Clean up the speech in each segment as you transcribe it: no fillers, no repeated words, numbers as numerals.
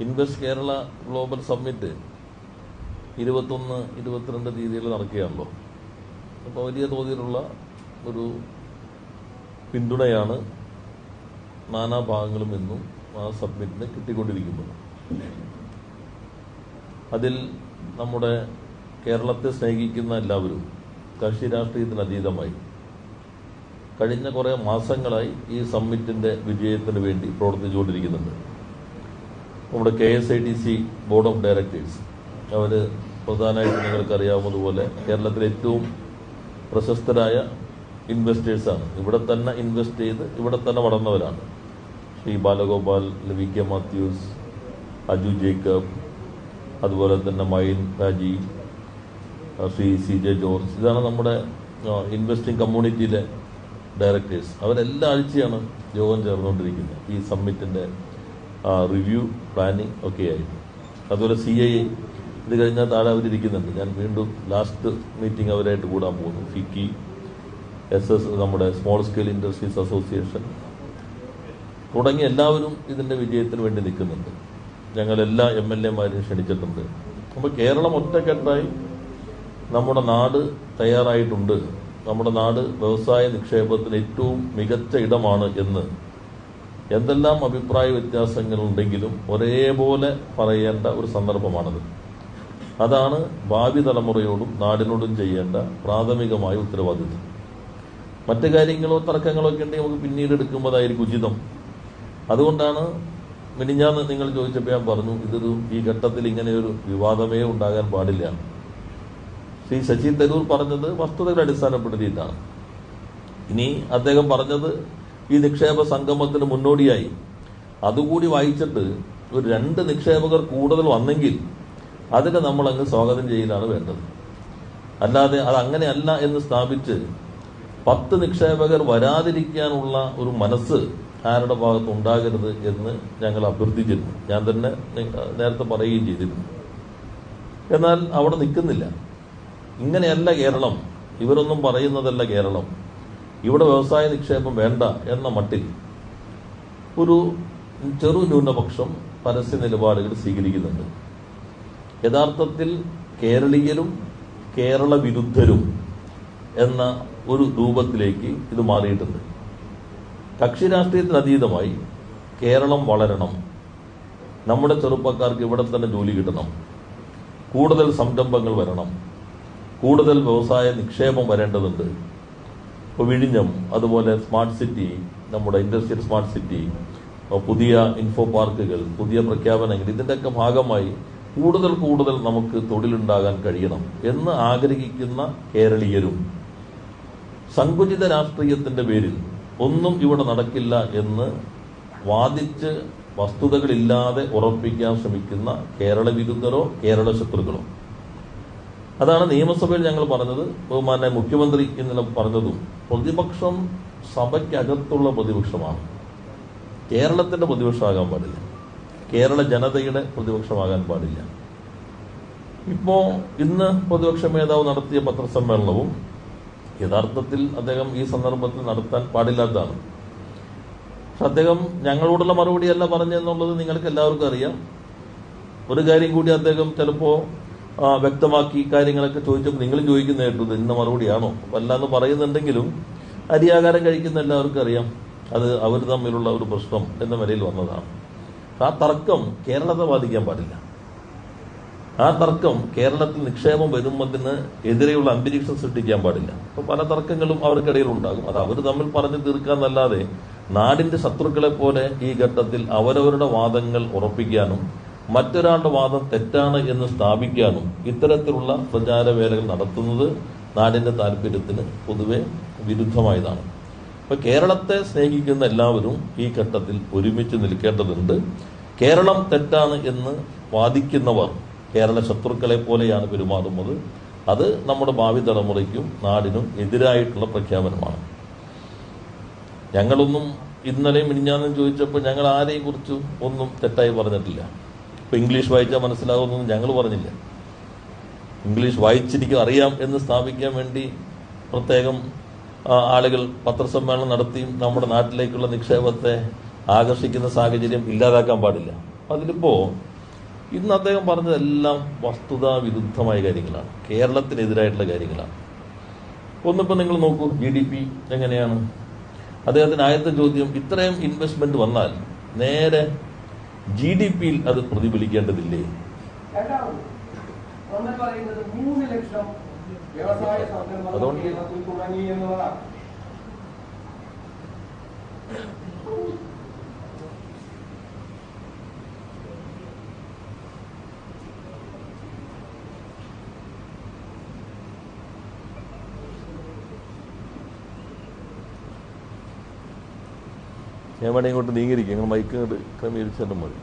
Invest Kerala global summit 21-22 തീയതിയിൽ നടക്കുകയാണല്ലോ. അപ്പോൾ വലിയ തോതിലുള്ള ഒരു പിന്തുണയാണ് നാനാഭാഗങ്ങളും ഇന്നും ആ സബ്മിറ്റിന് കിട്ടിക്കൊണ്ടിരിക്കുന്നത്. അതിൽ നമ്മുടെ കേരളത്തെ സ്നേഹിക്കുന്ന എല്ലാവരും കക്ഷി രാഷ്ട്രീയത്തിന് അതീതമായി കഴിഞ്ഞ കുറേ മാസങ്ങളായി ഈ സമ്മിറ്റിന്റെ വിജയത്തിന് വേണ്ടി പ്രവർത്തിച്ചുകൊണ്ടിരിക്കുന്നുണ്ട്. നമ്മുടെ KSITC ബോർഡ് ഓഫ് ഡയറക്ടേഴ്സ് അവർ പ്രധാനമായിട്ട് നിങ്ങൾക്കറിയാവുന്നതുപോലെ കേരളത്തിലെ ഏറ്റവും പ്രശസ്തരായ ഇൻവെസ്റ്റേഴ്സാണ്. ഇവിടെ തന്നെ ഇൻവെസ്റ്റ് ചെയ്ത് ഇവിടെ തന്നെ വളർന്നവരാണ്. ശ്രീ ബാലഗോപാൽ, VK മാത്യൂസ്, അജു ജേക്കബ്, അതുപോലെ തന്നെ mine Haji, Shri CJ George. ഇതാണ് നമ്മുടെ ഇൻവെസ്റ്റിംഗ് കമ്മ്യൂണിറ്റിയിലെ ഡയറക്ടേഴ്സ്. അവരെല്ലാ ആഴ്ചയാണ് യോഗം ചേർന്നുകൊണ്ടിരിക്കുന്നത് ഈ സമ്മിറ്റിന്റെ റിവ്യൂ പ്ലാനിങ് ഒക്കെ ആയിട്ട്. അതുപോലെ CII ഇത് കഴിഞ്ഞാൽ താഴെ അവരിയ്ക്കുന്നുണ്ട്. ഞാൻ വീണ്ടും ലാസ്റ്റ് മീറ്റിംഗ് അവരായിട്ട് കൂടാൻ പോകുന്നു. FICCI, SS, നമ്മുടെ സ്മോൾ സ്കെയിൽ ഇൻഡസ്ട്രീസ് അസോസിയേഷൻ തുടങ്ങി എല്ലാവരും ഇതിന്റെ വിജയത്തിന് വേണ്ടി നിൽക്കുന്നുണ്ട്. ഞങ്ങളെല്ലാ MLA-മാരെയും ക്ഷണിച്ചിട്ടുണ്ട്. അപ്പോൾ കേരളം ഒറ്റക്കെട്ടായി നമ്മുടെ നാട് തയ്യാറായിട്ടുണ്ട്. നമ്മുടെ നാട് വ്യവസായ നിക്ഷേപത്തിന് ഏറ്റവും മികച്ച ഇടമാണ് എന്ന് എന്തെല്ലാം അഭിപ്രായ വ്യത്യാസങ്ങളുണ്ടെങ്കിലും ഒരേപോലെ പറയേണ്ട ഒരു സന്ദർഭമാണത്. അതാണ് ഭാവി തലമുറയോടും നാടിനോടും ചെയ്യേണ്ട പ്രാഥമികമായ ഉത്തരവാദിത്വം. മറ്റു കാര്യങ്ങളോ തർക്കങ്ങളോ ഒക്കെ ഉണ്ടെങ്കിൽ നമുക്ക് പിന്നീട് എടുക്കുമ്പോഴായിരിക്കും ഉചിതം. അതുകൊണ്ടാണ് മിനിഞ്ഞാന്ന് നിങ്ങൾ ചോദിച്ചപ്പോൾ ഞാൻ പറഞ്ഞു, ഈ ഘട്ടത്തിൽ ഇങ്ങനെയൊരു വിവാദമേ ഉണ്ടാകാൻ പാടില്ല. ശ്രീ ശശി തരൂർ പറഞ്ഞത് വസ്തുതകളെ അടിസ്ഥാനപ്പെടുത്തിയിട്ടാണ്. ഇനി അദ്ദേഹം പറഞ്ഞത് ഈ നിക്ഷേപ സംഗമത്തിന് മുന്നോടിയായി അതുകൂടി വായിച്ചിട്ട് ഒരു 2 നിക്ഷേപകർ കൂടുതൽ വന്നെങ്കിൽ അതിനെ നമ്മളങ്ങ് സ്വാഗതം ചെയ്യലാണ് വേണ്ടത്. അല്ലാതെ അതങ്ങനെയല്ല എന്ന് സ്ഥാപിച്ച് 10 നിക്ഷേപകർ വരാതിരിക്കാനുള്ള ഒരു മനസ്സ് ആരുടെ ഭാഗത്ത് ഉണ്ടാകരുത് എന്ന് ഞങ്ങൾ അഭ്യർത്ഥിച്ചിരുന്നു. ഞാൻ തന്നെ നേരത്തെ പറയുകയും ചെയ്തിരുന്നു. എന്നാൽ അവിടെ നിൽക്കുന്നില്ല. ഇങ്ങനെയല്ല കേരളം, ഇവരൊന്നും പറയുന്നതല്ല കേരളം. ഇവിടെ വ്യവസായ നിക്ഷേപം വേണ്ട എന്ന മട്ടിൽ ഒരു ചെറു ന്യൂനപക്ഷം പരസ്യ നിലപാടുകൾ സ്വീകരിക്കുന്നുണ്ട്. യഥാർത്ഥത്തിൽ കേരളീയരും കേരള വിരുദ്ധരും എന്ന ഒരു രൂപത്തിലേക്ക് ഇത് മാറിയിട്ടുണ്ട്. കക്ഷി രാഷ്ട്രീയത്തിനതീതമായി കേരളം വളരണം, നമ്മുടെ ചെറുപ്പക്കാർക്ക് ഇവിടെ തന്നെ ജോലി കിട്ടണം, കൂടുതൽ സംരംഭങ്ങൾ വരണം, കൂടുതൽ വ്യവസായ നിക്ഷേപം വരേണ്ടതുണ്ട്. ഇപ്പോൾ വിഴിഞ്ഞം, അതുപോലെ സ്മാർട്ട് സിറ്റി, നമ്മുടെ ഇൻഡസ്ട്രിയൽ സ്മാർട്ട് സിറ്റി, പുതിയ ഇൻഫോ പാർക്കുകൾ, പുതിയ പ്രഖ്യാപനങ്ങൾ, ഇതിൻ്റെയൊക്കെ ഭാഗമായി കൂടുതൽ നമുക്ക് തൊഴിലുണ്ടാകാൻ കഴിയണം എന്ന് ആഗ്രഹിക്കുന്ന കേരളീയരും സങ്കുചിത രാഷ്ട്രീയത്തിന്റെ പേരിൽ ഒന്നും ഇവിടെ നടക്കില്ല എന്ന് വാദിച്ച് വസ്തുതകളില്ലാതെ ഉറപ്പിക്കാൻ ശ്രമിക്കുന്ന കേരള വിരുദ്ധരോ കേരള ശത്രുക്കളോ. അതാണ് നിയമസഭയിൽ ഞങ്ങൾ പറഞ്ഞത്. ബഹുമാന്യ മുഖ്യമന്ത്രി ഇന്നലെ പറഞ്ഞതും, പ്രതിപക്ഷം സഭയ്ക്കകത്തുള്ള പ്രതിപക്ഷമാണ്, കേരളത്തിന്റെ പ്രതിപക്ഷമാകാൻ പാടില്ല, കേരള ജനതയുടെ പ്രതിപക്ഷമാകാൻ പാടില്ല. ഇന്ന് പ്രതിപക്ഷ മേധാവ് നടത്തിയ പത്രസമ്മേളനവും യഥാർത്ഥത്തിൽ അദ്ദേഹം ഈ സന്ദർഭത്തിൽ നടത്താൻ പാടില്ലാത്തതാണ്. പക്ഷെ അദ്ദേഹം ഞങ്ങളോടുള്ള മറുപടിയല്ല പറഞ്ഞെന്നുള്ളത് നിങ്ങൾക്ക് എല്ലാവർക്കും അറിയാം. ഒരു കാര്യം കൂടി അദ്ദേഹം ചിലപ്പോ വ്യക്തമാക്കി കാര്യങ്ങളൊക്കെ ചോദിച്ചപ്പോൾ നിങ്ങളും ചോദിക്കുന്ന കേട്ടത് ഇന്ന മറുപടിയാണോ വല്ലാന്ന് പറയുന്നുണ്ടെങ്കിലും അരിയാകാരം കഴിക്കുന്ന എല്ലാവർക്കും അറിയാം അത് അവർ തമ്മിലുള്ള ഒരു പ്രശ്നം എന്ന നിലയിൽ വന്നതാണ്. ആ തർക്കം കേരളത്തെ ബാധിക്കാൻ പാടില്ല. ആ തർക്കം കേരളത്തിൽ നിക്ഷേപം വരുന്നതിന് എതിരെയുള്ള അന്തരീക്ഷം സൃഷ്ടിക്കാൻ പാടില്ല. അപ്പോൾ പല തർക്കങ്ങളും അവർക്കിടയിൽ ഉണ്ടാകും. അത് അവർ തമ്മിൽ പറഞ്ഞു തീർക്കാന്നല്ലാതെ നാടിന്റെ ശത്രുക്കളെ പോലെ ഈ ഘട്ടത്തിൽ അവരവരുടെ വാദങ്ങൾ ഉറപ്പിക്കാനും മറ്റൊരാളുടെ വാദം തെറ്റാണ് എന്ന് സ്ഥാപിക്കാനും ഇത്തരത്തിലുള്ള പ്രചാരവേലകൾ നടത്തുന്നത് നാടിന്റെ താല്പര്യത്തിന് പൊതുവെ വിരുദ്ധമായതാണ്. അപ്പൊ കേരളത്തെ സ്നേഹിക്കുന്ന എല്ലാവരും ഈ ഘട്ടത്തിൽ ഒരുമിച്ച് നിൽക്കേണ്ടതുണ്ട്. കേരളം തെറ്റാണ് എന്ന് വാദിക്കുന്നവർ കേരള ശത്രുക്കളെ പോലെയാണ് പെരുമാറുന്നത്. അത് നമ്മുടെ ഭാവി തലമുറയ്ക്കും നാടിനും എതിരായിട്ടുള്ള പ്രഖ്യാപനമാണ്. ഞങ്ങളൊന്നും ഇന്നലെയും മിനിഞ്ഞാന്നും ചോദിച്ചപ്പോൾ ഞങ്ങൾ ആരെയും കുറിച്ച് ഒന്നും തെറ്റായി പറഞ്ഞിട്ടില്ല. ഇപ്പൊ ഇംഗ്ലീഷ് വായിച്ചാൽ മനസ്സിലാകുന്നൊന്നും ഞങ്ങൾ പറഞ്ഞില്ല. ഇംഗ്ലീഷ് വായിച്ചിരിക്കും അറിയാം എന്ന് സ്ഥാപിക്കാൻ വേണ്ടി പ്രത്യേകം ആളുകൾ പത്രസമ്മേളനം നടത്തിയും നമ്മുടെ നാട്ടിലേക്കുള്ള നിക്ഷേപത്തെ ആകർഷിക്കുന്ന സാഹചര്യം ഇല്ലാതാക്കാൻ പാടില്ല. അതിലിപ്പോ ഇന്ന് അദ്ദേഹം പറഞ്ഞതെല്ലാം വസ്തുതാ വിരുദ്ധമായ കാര്യങ്ങളാണ്, കേരളത്തിനെതിരായിട്ടുള്ള കാര്യങ്ങളാണ്. ഒന്നിപ്പോൾ നിങ്ങൾ നോക്കൂ, GDP എങ്ങനെയാണ്. അദ്ദേഹത്തിന് ആദ്യത്തെ ചോദ്യം, ഇത്രയും ഇൻവെസ്റ്റ്മെന്റ് വന്നാൽ നേരെ GDP-യിൽ അത് പ്രതിഫലിക്കേണ്ടതില്ലേ? അതുകൊണ്ട് ഞാൻ വേണമെങ്കിൽ ഇങ്ങോട്ട് നീങ്ങിയിരിക്കും, നിങ്ങൾ മൈക്ക് ഇങ്ങോട്ട് ക്രമീകരിച്ചാലും മതി.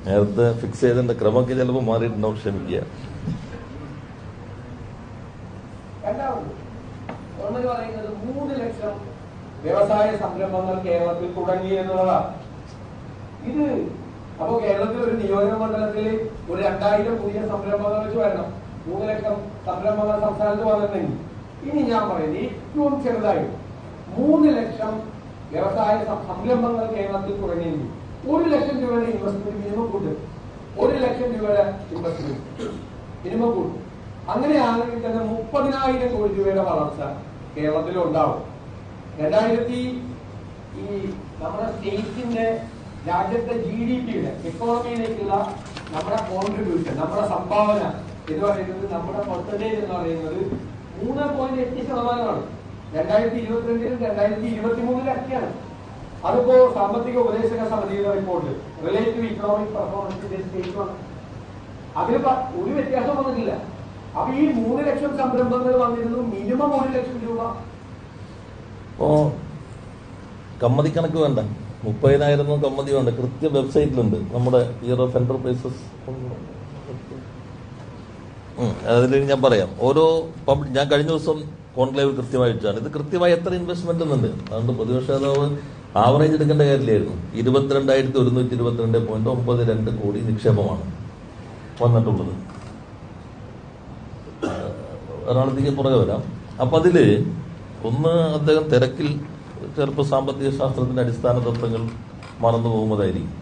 നേരത്തെ ഫിക്സ് ചെയ്തതിന്റെ ക്രമമൊക്കെ ചിലപ്പോൾ മാറിയിട്ടുണ്ടാവും, ക്ഷമിക്കുക. പറയുന്നത് 3 ലക്ഷം വ്യവസായ സംരംഭങ്ങൾ കേരളത്തിൽ തുടങ്ങി എന്നുള്ളതാണ്. ഇത് അപ്പോ കേരളത്തിൽ ഒരു നിയോജക മണ്ഡലത്തിൽ ഒരു 2000 പുതിയ സംരംഭങ്ങൾ വെച്ച് വരണം. 3 ലക്ഷം സംരംഭങ്ങൾ സംസ്ഥാനത്ത് വന്നിട്ടുണ്ടെങ്കിൽ, ഇനി ഞാൻ പറയുന്നത് ഏറ്റവും ചെറുതായി 3 ലക്ഷം വ്യവസായ സംരംഭങ്ങൾ കേരളത്തിൽ തുടങ്ങിയെങ്കിൽ 1 ലക്ഷം രൂപയുടെ ഇൻവെസ്റ്റ്മെന്റ് മിനിമം കൂട്ടും. 1 ലക്ഷം രൂപയുടെ ഇൻവെസ്റ്റ്മെന്റ് മിനിമം കൂട്ടും. അങ്ങനെയാണെങ്കിൽ തന്നെ 30,000 കോടി രൂപയുടെ വളർച്ച കേരളത്തിൽ ഉണ്ടാവും. 2000 ഈ നമ്മുടെ സ്റ്റേറ്റിന്റെ രാജ്യത്തെ GDP-യുടെ എക്കോണമിയിലേക്കുള്ള നമ്മുടെ കോൺട്രിബ്യൂഷൻ, നമ്മുടെ സംഭാവന എന്ന് പറയുന്നത്, നമ്മുടെ പെർസെന്റേജ് എന്ന് പറയുന്നത് 3.8%. 2022-ലും 2023-ലും ഒക്കെയാണ്. അതിപ്പോ സാമ്പത്തിക ഉപദേശക സമിതിയുടെ റിപ്പോർട്ട് റിലേറ്റീവ് ഇക്കണോമിക് പെർഫോമൻസിന്റെ സ്റ്റേറ്റ് അതിൽ ഒരു വ്യത്യാസം വന്നിട്ടില്ല. അപ്പൊ ഈ 3 ലക്ഷം സംരംഭങ്ങൾ വന്നിരുന്നു, മിനിമം 1 ലക്ഷം രൂപ. ഇപ്പോ കമ്മതി കണക്ക് വേണ്ട, 30,000 കമ്മതി വേണ്ട, കൃത്യ വെബ്സൈറ്റിലുണ്ട് നമ്മുടെ ഇയർ ഓഫ് എന്റർപ്രൈസസ്. അതിൽ ഞാൻ പറയാം, ഓരോ ഞാൻ കഴിഞ്ഞ ദിവസം കോൺക്ലേവ് കൃത്യമായി വെച്ചാണ് ഇത് കൃത്യമായി എത്ര ഇൻവെസ്റ്റ്മെന്റ് എന്നുണ്ട്. അതുകൊണ്ട് പ്രതിപക്ഷ നേതാവ് ആവറേജ് എടുക്കേണ്ട കാര്യമില്ലായിരുന്നു. 22,122.92 കോടി നിക്ഷേപമാണ് വന്നിട്ടുള്ളത്. ഒരാളത്തേക്ക് പുറകെ വരാം. അപ്പൊ അതില് ഒന്ന്, അദ്ദേഹം തിരക്കിൽ ചിലപ്പോൾ സാമ്പത്തിക ശാസ്ത്രത്തിന്റെ അടിസ്ഥാന തത്വങ്ങൾ മറന്നു പോകുന്നതായിരിക്കും.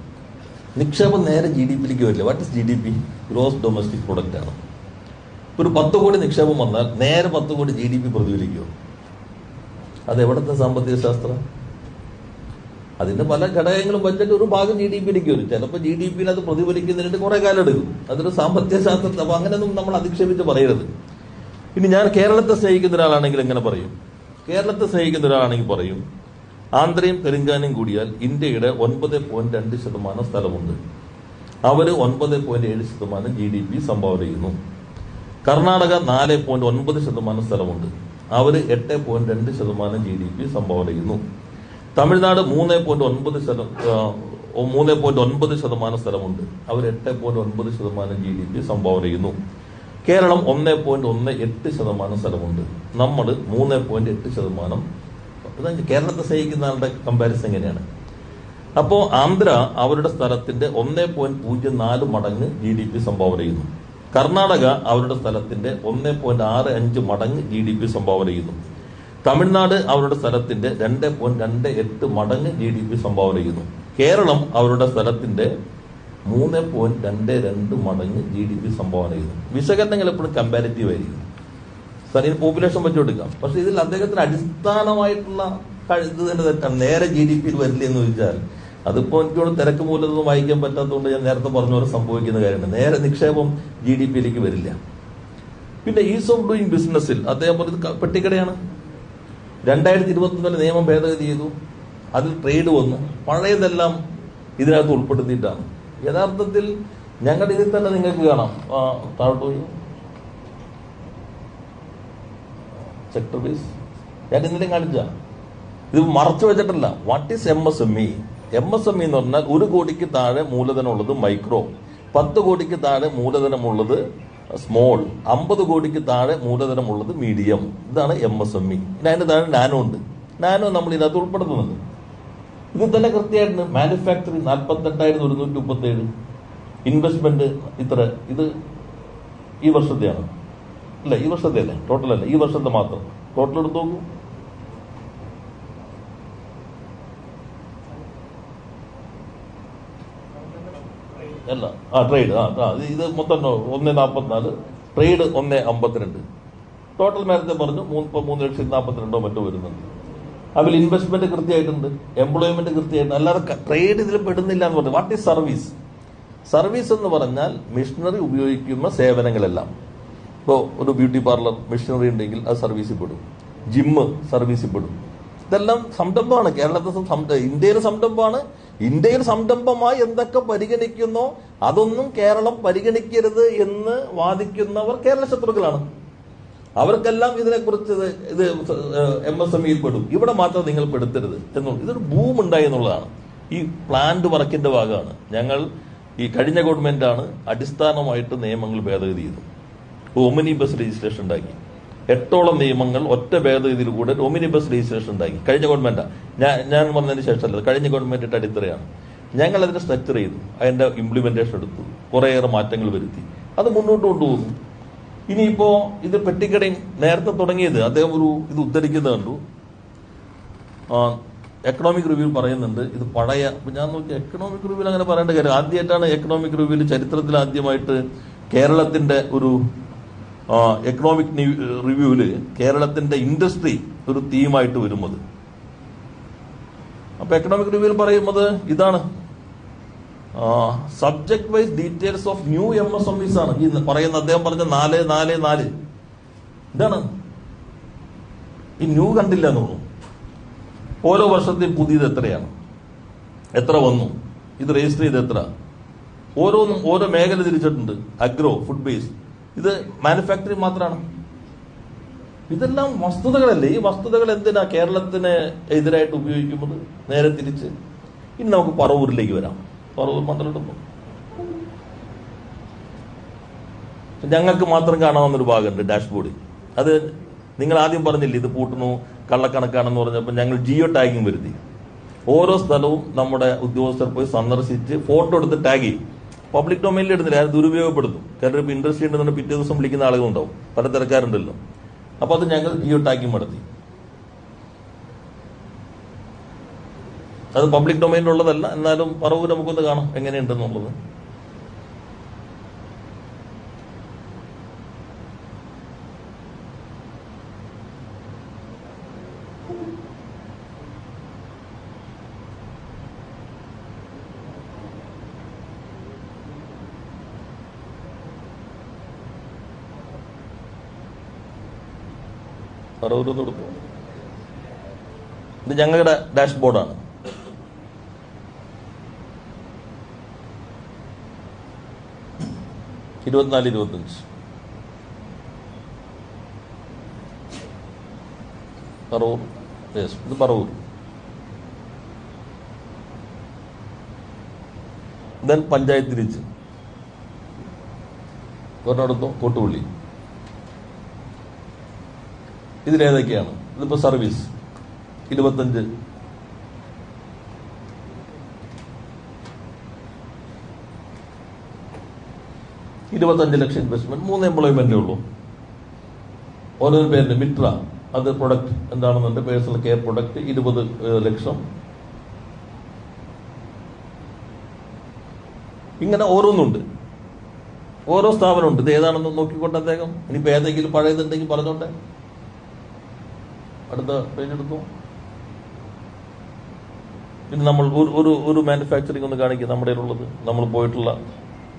നിക്ഷേപം നേരെ GDP-യിലേക്ക് വരില്ല. What is GDP? Gross domestic product ആണ്. ഒരു 10 കോടി നിക്ഷേപം വന്നാൽ നേരെ 10 കോടി GDP പ്രതിഫലിക്കുമോ? അത് എവിടുത്തെ സാമ്പത്തിക ശാസ്ത്രം? അതിന്റെ പല ഘടകങ്ങളും ബഡ്ജറ്റ് ഒരു ഭാഗം GDP-യിലേക്ക് വരും. ചിലപ്പോൾ GDP-യിൽ അത് പ്രതിഫലിക്കുന്നതിന് കുറെ കാലം എടുക്കും. അതൊരു സാമ്പത്തിക ശാസ്ത്രത്തെ. അപ്പൊ അങ്ങനെയൊന്നും നമ്മൾ അധിക്ഷേപിച്ച് പറയരുത്. ഇനി ഞാൻ കേരളത്തെ സ്നേഹിക്കുന്ന ഒരാളാണെങ്കിൽ എങ്ങനെ പറയും? കേരളത്തെ സ്നേഹിക്കുന്ന ഒരാളാണെങ്കിൽ പറയും, ആന്ധ്രയും തെലങ്കാനയും കൂടിയാൽ ഇന്ത്യയുടെ 9.2% സ്ഥലമുണ്ട്. അവര് 9.7% GDP സംഭാവന ചെയ്യുന്നു. കർണാടക 4.9% സ്ഥലമുണ്ട്. അവര് 8.2% GDP സംഭാവന ചെയ്യുന്നു. തമിഴ്നാട് 3.9% സ്ഥലമുണ്ട്. അവർ 8.9% GDP സംഭാവന ചെയ്യുന്നു. കേരളം 1.18% സ്ഥലമുണ്ട്. നമ്മൾ 3.8%. കേരളത്തെ സ്നേഹിക്കുന്ന ആളുടെ കമ്പാരിസൺ എങ്ങനെയാണ്? അപ്പോ ആന്ധ്ര അവരുടെ സ്ഥലത്തിന്റെ 1.04 മടങ്ങ് GDP സംഭാവന ചെയ്യുന്നു. കർണാടക അവരുടെ സ്ഥലത്തിന്റെ 1.65 മടങ്ങ് GDP സംഭാവന ചെയ്യുന്നു. തമിഴ്നാട് അവരുടെ സ്ഥലത്തിന്റെ 2.28 മടങ്ങ് GDP സംഭാവന ചെയ്യുന്നു. കേരളം അവരുടെ സ്ഥലത്തിന്റെ 3.22 മടങ്ങ് GDP സംഭാവന ചെയ്യുന്നു. വിശകലനങ്ങൾ എപ്പോഴും കമ്പാരിറ്റീവ് ആയിരിക്കും. ഇതിന് പോപ്പുലേഷൻ വെച്ചുകൊടുക്കാം. പക്ഷെ ഇതിൽ അദ്ദേഹത്തിന് അടിസ്ഥാനമായിട്ടുള്ള ഇത് തന്നെ തെറ്റാണ്. നേരെ GDP-യിൽ വരില്ല എന്ന് ചോദിച്ചാൽ അതിപ്പോ എനിക്കോട് തിരക്ക് മൂലമൊന്നും വായിക്കാൻ പറ്റാത്തതുകൊണ്ട് ഞാൻ നേരത്തെ പറഞ്ഞ പോലെ സംഭവിക്കുന്ന കാര്യമാണ്. നേരെ നിക്ഷേപം GDP-യിലേക്ക് വരില്ല. പിന്നെ ഈസ് ഓഫ് ഡൂയിങ് ബിസിനസ്സിൽ അദ്ദേഹം പറഞ്ഞത് പെട്ടിക്കടയാണ്. 2021 നിയമം ഭേദഗതി ചെയ്തു. അതിൽ ട്രേഡ് വന്നു. പഴയതെല്ലാം ഇതിനകത്ത് ഉൾപ്പെടുത്തിയിട്ടാണ്. യഥാർത്ഥത്തിൽ ഞങ്ങളുടെ ഇതിൽ തന്നെ നിങ്ങൾക്ക് കാണാം. താഴോട്ട് പോയി സെക്ടർ ബേസ് ഞാൻ ഇന്നലെ കാണിച്ച ഇത് മറച്ചു വെച്ചിട്ടല്ല. What is MSME? MSME എന്ന് പറഞ്ഞാൽ 1 കോടിക്ക് താഴെ മൂലധനം ഉള്ളത് മൈക്രോ, 10 കോടിക്ക് താഴെ മൂലധനമുള്ളത് സ്മോൾ, 50 കോടിക്ക് താഴെ മൂലധനമുള്ളത് മീഡിയം. ഇതാണ് MSME. ഇനി അതിന്റെ താഴെ നാനോ ഉണ്ട്. നാനോ നമ്മൾ ഇതിനകത്ത് ഉൾപ്പെടുത്തുന്നുണ്ട്. ഇത് തന്നെ കൃത്യമായിട്ട് മാനുഫാക്ചറിങ് 48,137, ഇൻവെസ്റ്റ്മെന്റ് ഇത്ര. ഇത് ഈ വർഷത്തെയാണ്, അല്ല ഈ വർഷത്തെ അല്ലേ, ടോട്ടൽ അല്ല, ഈ വർഷത്തെ മാത്രം ടോട്ടൽ എടുത്ത് നോക്കൂ. അല്ല ട്രേഡ് ഇത് മൊത്തം 1,44, ട്രേഡ് 1,52, ടോട്ടൽ നേരത്തെ പറഞ്ഞു 3,42,000 മറ്റോ വരുന്നുണ്ട്. അതിൽ ഇൻവെസ്റ്റ്മെന്റ് കൃത്യമായിട്ടുണ്ട്, എംപ്ലോയ്മെന്റ് കൃത്യമായിട്ടുണ്ട്. അല്ലാതെ ട്രേഡ് ഇതിൽ പെടുന്നില്ല എന്ന് പറഞ്ഞു. What is service? സർവീസ് എന്ന് പറഞ്ഞാൽ മിഷനറി ഉപയോഗിക്കുന്ന സേവനങ്ങളെല്ലാം. ഇപ്പോൾ ഒരു ബ്യൂട്ടി പാർലർ മിഷനറി ഉണ്ടെങ്കിൽ അത് സർവീസിൽ പെടും, ജിമ്മ് സർവീസിൽ പെടും. ഇതെല്ലാം സംരംഭമാണ്. കേരളത്തിൽ ഇന്ത്യയിൽ സംരംഭമാണ്. ഇന്ത്യയിൽ സംരംഭമായി എന്തൊക്കെ പരിഗണിക്കുന്നോ അതൊന്നും കേരളം പരിഗണിക്കരുത് എന്ന് വാദിക്കുന്നവർ കേരള ശത്രുക്കളാണ്. അവർക്കെല്ലാം ഇതിനെക്കുറിച്ച് ഇത് MSMEയിൽ പെടും, ഇവിടെ മാത്രം നിങ്ങൾ പെടുത്തരുത് എന്നുള്ളത്. ഇതൊരു ബൂം ഉണ്ടായി എന്നുള്ളതാണ്. ഈ പ്ലാന്റ് വർക്കിന്റെ ഭാഗമാണ്. ഞങ്ങൾ ഈ കഴിഞ്ഞ ഗവൺമെന്റാണ് അടിസ്ഥാനമായിട്ട് നിയമങ്ങൾ ഭേദഗതി ചെയ്തു. ഒമിനി ബസ് രജിസ്ട്രേഷൻ ഉണ്ടാക്കി. 8ഓളം നിയമങ്ങൾ ഒറ്റ ഭേദഗതിയിൽ കൂടെ ഒമിനി ബസ് രജിസ്ട്രേഷൻ ഉണ്ടാക്കി. കഴിഞ്ഞ ഗവൺമെന്റാ, ഞാൻ വന്നതിന് ശേഷമല്ല, കഴിഞ്ഞ ഗവൺമെന്റിന്റെ അടിത്തറയാണ്. ഞങ്ങൾ അതിനെ സ്ട്രക്ചർ ചെയ്തു, അതിന്റെ ഇംപ്ലിമെന്റേഷൻ എടുത്തു, കുറേയേറെ മാറ്റങ്ങൾ വരുത്തി, അത് മുന്നോട്ട് കൊണ്ടുപോകുന്നു. ഇനിയിപ്പോ ഇത് പെട്ടിക്കടയും നേരത്തെ തുടങ്ങിയത് അദ്ദേഹം ഇത് ഉദ്ധരിക്കുന്നത് കണ്ടു. എക്കണോമിക് റിവ്യൂ പറയുന്നുണ്ട് ഇത് പഴയ. ഞാൻ നോക്കി എക്കണോമിക് റിവ്യൂവിൽ അങ്ങനെ പറയേണ്ട കാര്യം. ആദ്യമായിട്ടാണ് എക്കണോമിക് റിവ്യൂവിൽ ചരിത്രത്തിൽ ആദ്യമായിട്ട് കേരളത്തിന്റെ ഒരു എക്കണോമിക് റിവ്യൂവില് കേരളത്തിന്റെ ഇൻഡസ്ട്രി ഒരു തീമായിട്ട് വരുന്നത്. അപ്പൊ എക്കണോമിക് റിവ്യൂവിൽ പറയുന്നത് ഇതാണ്, subject wise details of new MSMEs ആണ് ഈ പറയുന്ന. അദ്ദേഹം പറഞ്ഞ 4 ഇതാണ്. ഈ ന്യൂ കണ്ടില്ല എന്ന് തോന്നുന്നു. ഓരോ വർഷത്തെയും പുതിയത് എത്രയാണ്, എത്ര വന്നു, ഇത് രജിസ്റ്റർ ചെയ്ത് എത്ര, ഓരോന്നും ഓരോ മേഖല തിരിച്ചിട്ടുണ്ട്. അഗ്രോ, ഫുഡ് ബേസ്, ഇത് മാനുഫാക്ചറിങ് മാത്രമാണ്. ഇതെല്ലാം വസ്തുതകളല്ലേ. ഈ വസ്തുതകൾ എന്തിനാ കേരളത്തിന് എതിരായിട്ട് ഉപയോഗിക്കുന്നത്? നേരെ തിരിച്ച് ഇനി നമുക്ക് പറവൂരിലേക്ക് വരാം. പറവൂർ മണ്ഡലം ഞങ്ങൾക്ക് മാത്രം കാണാവുന്നൊരു ഭാഗമുണ്ട് ഡാഷ്ബോർഡിൽ. അത് നിങ്ങൾ ആദ്യം പറഞ്ഞില്ലേ ഇത് പൂട്ടുന്നു കള്ളക്കണക്കാണെന്ന് പറഞ്ഞപ്പോൾ ഞങ്ങൾ ജിയോ ടാഗിങ് വരുത്തി. ഓരോ സ്ഥലവും നമ്മുടെ ഉദ്യോഗസ്ഥർ പോയി സന്ദർശിച്ച് ഫോട്ടോ എടുത്ത് ടാഗ് ചെയ്യും. പബ്ലിക് ഡൊമൈനിൽ ഇടുന്നില്ല, അത് ദുരുപയോഗപ്പെടുത്തും. കാരണം ഇപ്പോൾ ഇൻഡസ്ട്രി ഉണ്ടെന്നുണ്ടെങ്കിൽ പിറ്റേ ദിവസം വിളിക്കുന്ന ആളുകളുണ്ടാവും, പല തിരക്കാരുണ്ടല്ലോ. അപ്പോൾ അത് ഞങ്ങൾ ജിയോ ടാഗിങ് നടത്തി. അത് പബ്ലിക് ഡൊമൈനിലുള്ളതല്ല, എന്നാലും പറവൂർ നമുക്കൊന്ന് കാണാം എങ്ങനെയുണ്ടെന്നുള്ളത്. പറവൂർ കൊടുക്കും. ഇത് ഞങ്ങളുടെ ഡാഷ്ബോർഡാണ്. ഇരുപത്തിനാല് 25 പറവൂർ. യെസ്, ഇത് പറവൂർ. ദെൻ പഞ്ചായത്ത് തിരിച്ച് ഒരെണ്ണടുത്തോ കോട്ടുപള്ളി. ഇതിലേതൊക്കെയാണ്? ഇതിപ്പോ സർവീസ് 25, ലക്ഷം ഇൻവെസ്റ്റ്മെന്റ്, 3 എംപ്ലോയ്മെന്റേ ഉള്ളൂ. ഓരോ പേരിന് മിത്ര, അത് പ്രൊഡക്റ്റ് എന്താണെന്നുണ്ട്, പേഴ്സണൽ കെയർ പ്രൊഡക്റ്റ് 20 ലക്ഷം. ഇങ്ങനെ ഓരോന്നുണ്ട്, ഓരോ സ്ഥാപനമുണ്ട്. ഇത് ഏതാണെന്ന് നോക്കിക്കൊണ്ട് അദ്ദേഹം ഇനിയിപ്പോ ഏതെങ്കിലും പഴയതുണ്ടെങ്കിൽ പറഞ്ഞോട്ടെ. അടുത്ത പേജ് എടുത്തു. ഇനി നമ്മൾ ഒരു മാനുഫാക്ചറിങ് ഒന്ന് കാണിക്കുക നമ്മുടെ ഉള്ളത്. നമ്മൾ പോയിട്ടുള്ള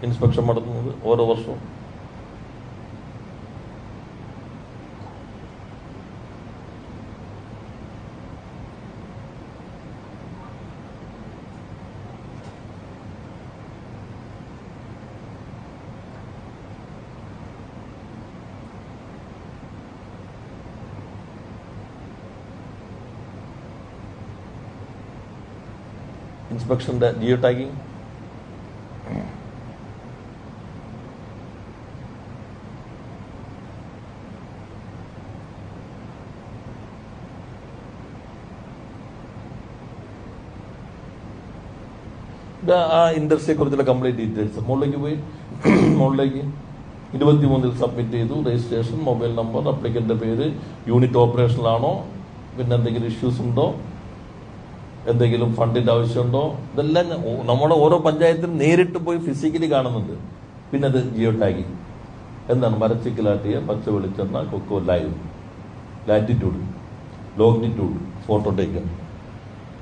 ഇൻസ്പെക്ഷൻ നടത്തുന്നത് ഓരോ വർഷവും. ഇൻസ്പെക്ഷന്റെ ജിയോ ടാഗിങ് ആ ഇൻഡസ്ട്രിയെ കുറിച്ചുള്ള കംപ്ലീറ്റ് ഡീറ്റെയിൽസ് മുകളിലേക്ക് പോയി. മുകളിലേക്ക് 23 സബ്മിറ്റ് ചെയ്തു. രജിസ്ട്രേഷൻ, മൊബൈൽ നമ്പർ, അപ്ലിക്കന്റെ പേര്, യൂണിറ്റ് ഓപ്പറേഷനിലാണോ, പിന്നെ എന്തെങ്കിലും ഇഷ്യൂസ് ഉണ്ടോ, എന്തെങ്കിലും ഫണ്ടിന്റെ ആവശ്യമുണ്ടോ, ഇതെല്ലാം നമ്മുടെ ഓരോ പഞ്ചായത്തിനും നേരിട്ട് പോയി ഫിസിക്കലി കാണുന്നുണ്ട്. പിന്നെ അത് ജിയോ ടാഗിങ് എന്താണ്, മരച്ചിക്കലാട്ടിയ പച്ച വെളിച്ചെണ്ണ, കൊക്കോ ലൈവ്, latitude, longitude, photo taken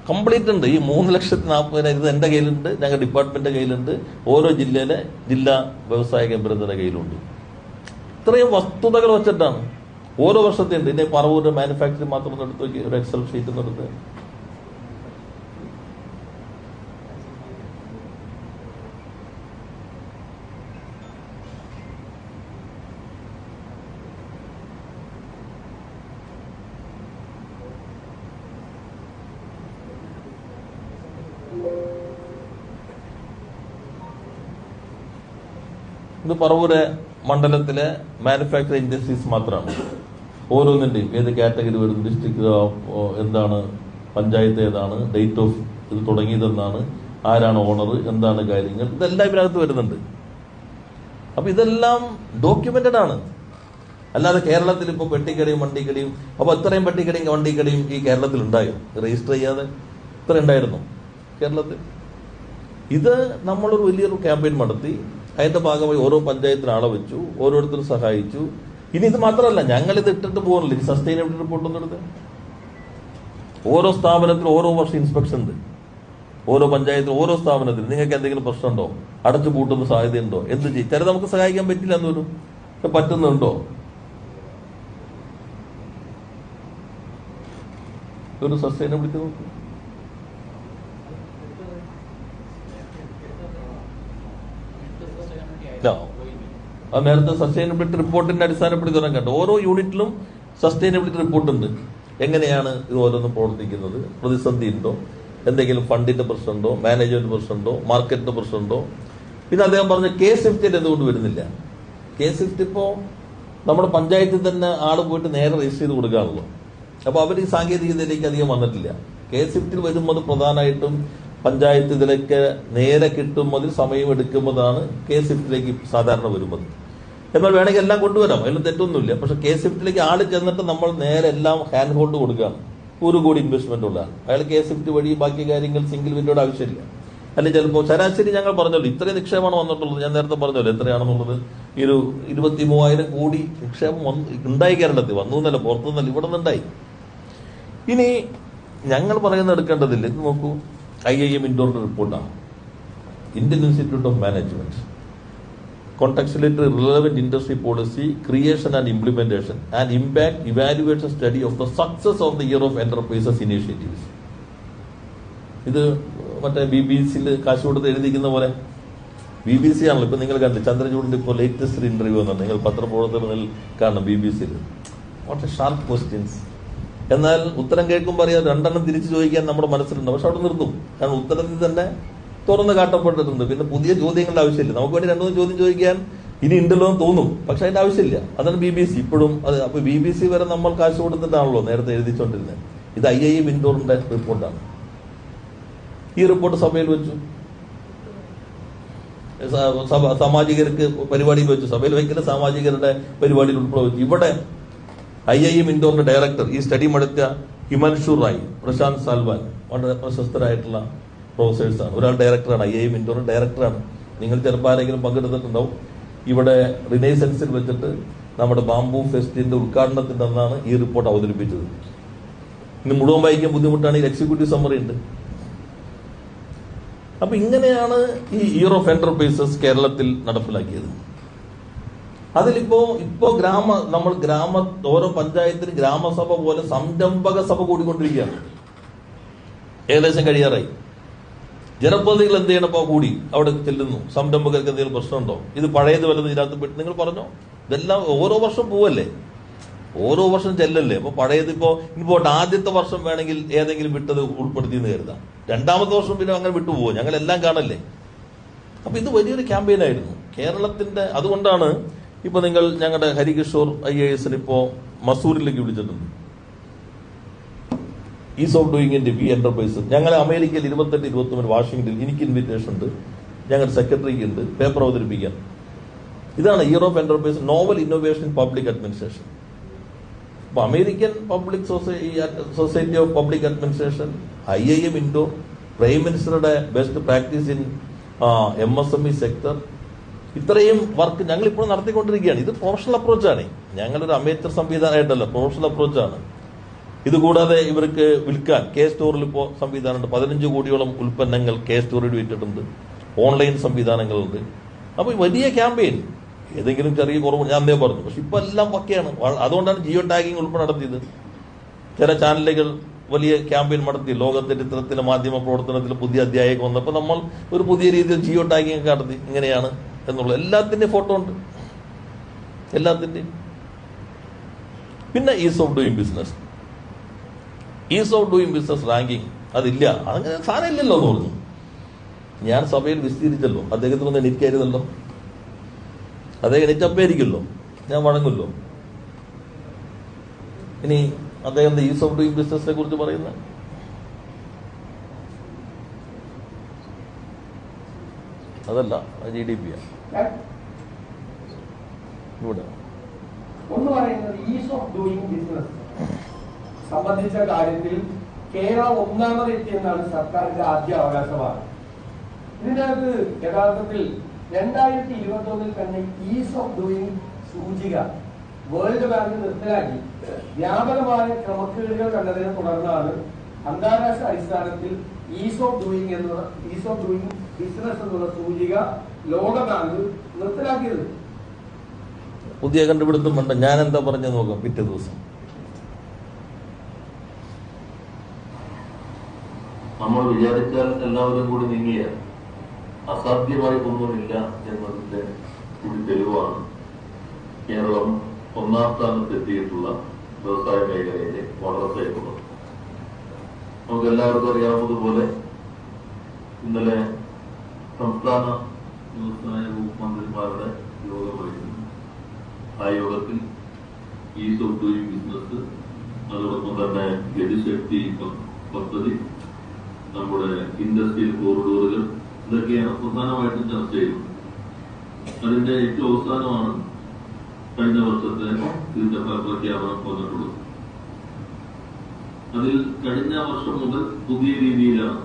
complete ഉണ്ട്. ഈ 3,40,000 ഇത് എന്റെ കയ്യിലുണ്ട്, ഞങ്ങളുടെ ഡിപ്പാർട്ട്മെന്റിന്റെ കയ്യിലുണ്ട്, ഓരോ ജില്ലാ വ്യവസായ കേന്ദ്രത്തിന്റെ കയ്യിലുണ്ട്. ഇത്രയും വസ്തുതകൾ വെച്ചിട്ടാണ് ഓരോ വർഷത്തെ ഉണ്ട്. ഇതിന്റെ പറവൂരിന്റെ മാനുഫാക്ചറിംഗ് മാത്രം ഒന്ന് എടുത്ത് നോക്കി, ഒരു എക്സൽ ഷീറ്റ് എടുത്ത്. ഇത് പറവൂര് മണ്ഡലത്തിലെ മാനുഫാക്ചറിംഗ് ഇൻഡസ്ട്രീസ് മാത്രമാണ്. ഓരോന്നിന്റെയും ഏത് കാറ്റഗറി വരും, ഡിസ്ട്രിക്ട് എന്താണ്, പഞ്ചായത്ത് ഏതാണ്, ഡേറ്റ് ഓഫ് ഇത് തുടങ്ങിയതെന്നാണ്, ആരാണ് ഓണർ, എന്താണ് കാര്യങ്ങൾ, ഇതെല്ലാം ഇതിനകത്ത് വരുന്നുണ്ട്. അപ്പൊ ഇതെല്ലാം ഡോക്യുമെന്റഡ് ആണ്. അല്ലാതെ കേരളത്തിൽ ഇപ്പൊ പെട്ടിക്കടയും വണ്ടിക്കടയും, അപ്പൊ ഇത്രയും പെട്ടിക്കടയും വണ്ടിക്കടയും ഈ കേരളത്തിൽ ഉണ്ടായോ? രജിസ്റ്റർ ചെയ്യാതെ ഇത്ര ഉണ്ടായിരുന്നു കേരളത്തിൽ? ഇത് നമ്മളൊരു വലിയൊരു ക്യാമ്പയിൻ നടത്തി. അതിന്റെ ഭാഗമായി ഓരോ പഞ്ചായത്തിന് ആളെ വെച്ചു, ഓരോരുത്തരും സഹായിച്ചു. ഇനി ഇത് മാത്രമല്ല, ഞങ്ങൾ ഇത് ഇട്ടിട്ട് പോകുന്നില്ല. ഈ സസ്റ്റൈനബിലിറ്റി റിപ്പോർട്ട് ഒന്നും എടുത്ത് ഓരോ സ്ഥാപനത്തിലും ഓരോ വർഷം ഇൻസ്പെക്ഷൻ ഉണ്ട്. ഓരോ പഞ്ചായത്തിലും ഓരോ സ്ഥാപനത്തിലും നിങ്ങൾക്ക് എന്തെങ്കിലും പ്രശ്നമുണ്ടോ, അടച്ചു പൂട്ടുന്ന സാധ്യതയുണ്ടോ, എന്ത് ചെയ്യും? ചില നമുക്ക് സഹായിക്കാൻ പറ്റില്ല എന്നൊരു പറ്റുന്നുണ്ടോ, ഒരു സസ്റ്റൈനബിലിറ്റി നോക്കും. അത് നേരത്തെ സസ്റ്റൈനബിലിറ്റി റിപ്പോർട്ടിന്റെ അടിസ്ഥാനപ്പെടുത്തി തുടങ്ങാൻ കണ്ടു. ഓരോ യൂണിറ്റിലും സസ്റ്റൈനബിലിറ്റി റിപ്പോർട്ട് ഉണ്ട്. എങ്ങനെയാണ് ഇത് ഓരോന്നും പ്രവർത്തിക്കുന്നത്, പ്രതിസന്ധി ഉണ്ടോ, എന്തെങ്കിലും ഫണ്ടിന്റെ പ്രശ്നമുണ്ടോ, മാനേജ്മെന്റ് പ്രശ്നമുണ്ടോ, മാർക്കറ്റിന്റെ പ്രശ്നമുണ്ടോ. പിന്നെ അദ്ദേഹം പറഞ്ഞ K-SWIFT എന്തുകൊണ്ട് വരുന്നില്ല? K-SWIFT ഇപ്പോ നമ്മുടെ പഞ്ചായത്തിൽ തന്നെ ആള് പോയിട്ട് നേരെ രജിസ്റ്റർ ചെയ്ത് കൊടുക്കാണല്ലോ. അപ്പൊ അവർ ഈ സാങ്കേതികതയിലേക്ക് അധികം വന്നിട്ടില്ല. K-SWIFT വരുമ്പോൾ പ്രധാനമായിട്ടും പഞ്ചായത്ത് ഇതിലേക്ക് നേരെ കിട്ടുമ്പോൾ സമയം എടുക്കുമ്പോഴാണ് K-SWIFT സാധാരണ വരുന്നത്. എന്നാൽ വേണമെങ്കിൽ എല്ലാം കൊണ്ടുവരാം, അതിലും തെറ്റൊന്നുമില്ല. പക്ഷെ K-SWIFT ആള് ചെന്നിട്ട് നമ്മൾ നേരെ എല്ലാം ഹാൻഡ് ഹോൾഡ് കൊടുക്കുകയാണ്. 1 കോടി ഇൻവെസ്റ്റ്മെന്റ് ഉള്ളതാണ്. അയാൾ K-SWIFT വഴി ബാക്കി കാര്യങ്ങൾ സിംഗിൾ വിൻഡോയുടെ ആവശ്യമില്ല. അല്ലെങ്കിൽ ചിലപ്പോൾ ശരാശരി ഞങ്ങൾ പറഞ്ഞല്ലോ ഇത്രയും നിക്ഷേപമാണ് വന്നിട്ടുള്ളത്. ഞാൻ നേരത്തെ പറഞ്ഞല്ലോ എത്രയാണെന്നുള്ളത്. ഈ ഒരു 23,000 കോടി നിക്ഷേപം ഉണ്ടായി കേരളത്തിൽ. വന്നു എന്നല്ല, പുറത്തുനിന്നല്ല, ഇവിടെ നിന്നുണ്ടായി. ഇനി ഞങ്ങൾ പറയുന്ന എടുക്കേണ്ടതില്ല. ഇത് നോക്കൂ, IIM ഇൻഡോറിന്റെ റിപ്പോർട്ടാണ്. Indian institute of management, contextually relevant industry policy, creation and implementation, and impact evaluation study of the success of the year of enterprises initiatives. ഇത് മറ്റേ BBC-യിൽ കാശ് കൊടുത്ത് എഴുതിക്കുന്ന പോലെ BBC ആണല്ലോ. ഇപ്പൊ നിങ്ങൾ കണ്ടില്ല ചന്ദ്രചൂഡിന്റെ ഇപ്പോൾ ലേറ്റസ്റ്റ് ഇന്റർവ്യൂ എന്നാണ് നിങ്ങൾ പത്രപ്രവർത്തകർ കാണണം BBC-യിൽ. What a sharp questions. എന്നാൽ ഉത്തരം കേൾക്കുമ്പോൾ അറിയാം 2 എണ്ണം തിരിച്ചു ചോദിക്കാൻ നമ്മുടെ മനസ്സിലുണ്ട്. പക്ഷെ അവിടെ നിർത്തും. കാരണം ഉത്തരത്തിൽ തന്നെ തുറന്ന് കാട്ടപ്പെട്ടിട്ടുണ്ട്. പിന്നെ പുതിയ ചോദ്യങ്ങളുടെ ആവശ്യമില്ല. നമുക്ക് വേണ്ടി 2-3 ചോദ്യം ചോദിക്കാൻ ഇനി ഉണ്ടല്ലോ എന്ന് തോന്നും. പക്ഷെ അതിന്റെ ആവശ്യമില്ല. അതാണ് BBC ഇപ്പോഴും. അത് അപ്പൊ BBC വരെ നമ്മൾ കാശ് കൊടുത്തിട്ടാണല്ലോ നേരത്തെ എഴുതിച്ചോണ്ടിരുന്നത്. ഇത് IIM ഇൻഡോറിന്റെ റിപ്പോർട്ടാണ്. ഈ റിപ്പോർട്ട് സഭയിൽ വെച്ചു, സാമാജികർക്ക് പരിപാടിയിൽ വെച്ചു. സഭയിൽ വയ്ക്കുന്ന സാമാജികരുടെ പരിപാടിയിൽ ഉൾപ്പെടെ വെച്ചു. ഇവിടെ IIM ഇൻഡോറിന്റെ ഡയറക്ടർ, ഈ സ്റ്റഡി നടത്തിയ ഹിമാൻഷു റായ്, പ്രശാന്ത് സാൽവാൻ, വളരെ പ്രശസ്തരായിട്ടുള്ള പ്രൊഫസേഴ്സാണ്. ഒരാൾ ഡയറക്ടറാണ്, IIM ഇൻഡോറിന്റെ ഡയറക്ടറാണ്. നിങ്ങൾ ചിലപ്പോൾ ആരെങ്കിലും പങ്കെടുത്തിട്ടുണ്ടാവും. ഇവിടെ റിനൈസൻസിൽ വെച്ചിട്ട് നമ്മുടെ ബാംബു ഫെസ്റ്റിന്റെ ഉദ്ഘാടനത്തിന്റെ അന്നാണ് ഈ റിപ്പോർട്ട് അവതരിപ്പിച്ചത്. ഇന്ന് മുഴുവൻ വായിക്കാൻ ബുദ്ധിമുട്ടാണ്. ഈ എക്സിക്യൂട്ടീവ് സമ്മറി ഉണ്ട്. അപ്പൊ ഇങ്ങനെയാണ് ഈ ഇയർ ഓഫ് എന്റർപ്രൈസസ് കേരളത്തിൽ നടപ്പിലാക്കിയത്. അതിലിപ്പോ നമ്മൾ ഓരോ പഞ്ചായത്തിന് ഗ്രാമസഭ പോലെ സംരംഭക സഭ കൂടിക്കൊണ്ടിരിക്കുകയാണ്. ഏകദേശം കഴിയാറായി. ജനപ്രതിനിധികൾ എന്ത് ചെയ്യണപ്പോ കൂടി അവിടെ ചെല്ലുന്നു. സംരംഭകർക്ക് എന്തെങ്കിലും പ്രശ്നമുണ്ടോ, ഇത് പഴയത് വല്ലതും ഇതിനകത്ത് പെട്ട് നിങ്ങൾ പറഞ്ഞോ. ഇതെല്ലാം ഓരോ വർഷം പോവല്ലേ, ഓരോ വർഷം ചെല്ലല്ലേ. അപ്പൊ പഴയത് ഇപ്പോ ആദ്യത്തെ വർഷം വേണമെങ്കിൽ ഏതെങ്കിലും വിട്ടത് ഉൾപ്പെടുത്തിയെന്ന് കരുതാം. 2ാമത്തെ വർഷം പിന്നെ അങ്ങനെ വിട്ടുപോകും. ഞങ്ങളെല്ലാം കാണല്ലേ. അപ്പൊ ഇത് വലിയൊരു ക്യാമ്പയിൻ ആയിരുന്നു കേരളത്തിന്റെ. അതുകൊണ്ടാണ് ഇപ്പൊ നിങ്ങൾ ഞങ്ങളുടെ ഹരികിഷോർ IAS ഇപ്പോ മസൂറിലേക്ക് വിളിച്ചിട്ടുണ്ട്. ഈസ് ഓഫ് ഡൂയിങ്ങിന്റെ വി എന്റർപ്രൈസ്. ഞങ്ങൾ അമേരിക്കയിൽ 28-29 വാഷിംഗ്ടണിൽ എനിക്ക് ഇൻവിറ്റേഷൻ ഉണ്ട്, ഞങ്ങളുടെ സെക്രട്ടറിക്ക് ഉണ്ട് പേപ്പർ അവതരിപ്പിക്കാൻ. ഇതാണ് year of enterprise, novel innovation in public administration. അപ്പൊ American public society of public administration, IIM Indore, prime മിനിസ്റ്ററുടെ best practice in MSME sector, ഇത്രയും വർക്ക് ഞങ്ങൾ ഇപ്പോൾ നടത്തിക്കൊണ്ടിരിക്കുകയാണ്. ഇത് പ്രൊഫഷണൽ അപ്രോച്ചാണ്. ഞങ്ങളൊരു അമേച്ചർ സംവിധാനമായിട്ടല്ല, പ്രൊഫഷണൽ അപ്രോച്ചാണ്. ഇതുകൂടാതെ ഇവർക്ക് വിൽക്കാൻ K-സ്റ്റോറിൽ ഇപ്പോൾ സംവിധാനമുണ്ട്. 15 കോടിയോളം ഉൽപ്പന്നങ്ങൾ K-സ്റ്റോറിൽ വിറ്റിട്ടുണ്ട്. ഓൺലൈൻ സംവിധാനങ്ങളുണ്ട്. അപ്പൊ വലിയ ക്യാമ്പയിൻ, ഏതെങ്കിലും ചെറിയ കുറവ് ഞാൻ അന്നേ പറഞ്ഞു. പക്ഷെ ഇപ്പൊ എല്ലാം പക്കയാണ്. അതുകൊണ്ടാണ് ജിയോ ടാഗിങ് ഉൾപ്പെടെ നടത്തിയത്. ചില ചാനലുകൾ വലിയ ക്യാമ്പയിൻ നടത്തി. ലോകത്തിന്റെ ഇത്തരത്തിലെ മാധ്യമ പ്രവർത്തനത്തിൽ പുതിയ അധ്യായം വന്നപ്പോൾ നമ്മൾ ഒരു പുതിയ രീതിയിൽ ജിയോ ടാഗിങ് ഒക്കെ നടത്തി. ഇങ്ങനെയാണ് എന്നുള്ള എല്ലാത്തിന്റെയും ഫോട്ടോ ഉണ്ട്, എല്ലാത്തിന്റെയും. പിന്നെ is of doing business, ease of doing business ranking അതില്ല, അങ്ങനെ സാധനം ഇല്ലല്ലോ എന്ന് പറഞ്ഞു. ഞാൻ സഭയിൽ വിസ്തീരിച്ചല്ലോ, അദ്ദേഹത്തിനൊന്നും എനിക്കായിരുന്നല്ലോ, അദ്ദേഹം എനിച്ചപ്പേരിക്കുമല്ലോ, ഞാൻ വഴങ്ങുമല്ലോ. ഇനി അദ്ദേഹം ഈസ് ഓഫ് ഡൂയിങ് ബിസിനസിനെ കുറിച്ച് പറയുന്ന അതല്ല, GDP ഇവിടെ ഒന്ന് പറയുന്നത് ഈസ് ഓഫ് ഡൂയിങ് ബിസിനസ് സംബന്ധിച്ച കാര്യത്തിൽ കേരളം ഒന്നാമതെത്തിയെന്നാണ് സർക്കാരിന്റെ ആദ്യ അവകാശവാദം. ഇതിനകത്ത് യഥാർത്ഥത്തിൽ 2021 തന്നെ ഈസ് ഓഫ് ഡൂയിങ് സൂചിക വേൾഡ് ബാങ്ക് നിർത്തലാക്കി. വ്യാപകമായ ക്രമക്കേടുകൾ കണ്ടതിനെ തുടർന്നാണ് അന്താരാഷ്ട്ര അടിസ്ഥാനത്തിൽ ഈസ് ഓഫ് ഡൂയിങ് ബിസിനസ് എന്നുള്ള സൂചിക ലോക ബാങ്ക് നിർത്തലാക്കിയത്. പുതിയ കണ്ടുപിടുത്തം വേണ്ട, ഞാൻ എന്താ പറഞ്ഞ നോക്കാം. പിറ്റേ ദിവസം നമ്മൾ വിചാരിച്ചാൽ എല്ലാവരും കൂടി നീങ്ങിയ അസാധ്യമായി ഒന്നുമില്ല എന്നതിന്റെ കൂടി തെളിവാണ് കേരളം 1-ാം സ്ഥാനത്തെത്തിയിട്ടുള്ള വ്യവസായ മേഖലയിലെ വളർച്ചയുള്ളത്. നമുക്ക് എല്ലാവർക്കും അറിയാവുന്നതുപോലെ ഇന്നലെ സംസ്ഥാന വ്യവസായ വകുപ്പ് മന്ത്രിമാരുടെ യോഗം വഹിക്കുന്നു. ആ യോഗത്തിൽ ഈസ് ഓഫ് ഡൂയിങ് ബിസിനസ്, അതോടൊപ്പം തന്നെ ഗതിശക്തി പദ്ധതി, നമ്മുടെ ഇൻഡസ്ട്രിയൽ കോറിഡോറുകൾ, ഇതൊക്കെയാണ് പ്രധാനമായിട്ടും ചർച്ച ചെയ്യുന്നത്. അതിന്റെ ഏറ്റവും അവസാനമാണ് കഴിഞ്ഞ വർഷത്തെ ഇതിന്റെ ഫലപ്രഖ്യാപനം വന്നിട്ടുള്ളത്. അതിൽ കഴിഞ്ഞ വർഷം മുതൽ പുതിയ രീതിയിലാണ്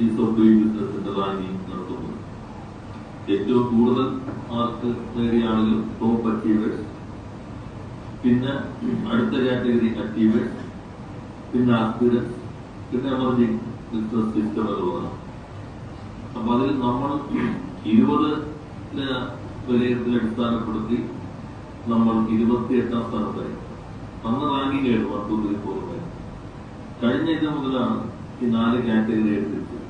ഈസ് ഓഫ് ഡൂയിങ് ബിസിനസിന്റെ റാങ്കിങ് നടത്തുന്നത്. ഏറ്റവും കൂടുതൽ മാർക്ക് നേടിയ ആളുകൾ ടോപ്പ് അച്ചീവേഴ്സ്, പിന്നെ അടുത്ത കാറ്റഗറി അച്ചീവേഴ്സ്, പിന്നെ ആസ്പിരൻസ്, പിന്നെ എമർജിംഗ് ബിസിനസ് സിസ്റ്റം എന്നുള്ളതാണ്. അപ്പൊ അതിൽ നമ്മൾ 20 വിലയിരുത്തൽ അടിസ്ഥാനപ്പെടുത്തി നമ്മൾ 28-ാം സ്ഥാനത്തായി. അന്ന് റാങ്കിങ് ആയിരുന്നു 1, 2, 3, 4. കഴിഞ്ഞ ഇത് മുതലാണ് ഈ 4 കാറ്റഗറിയായി തിരിച്ചത്.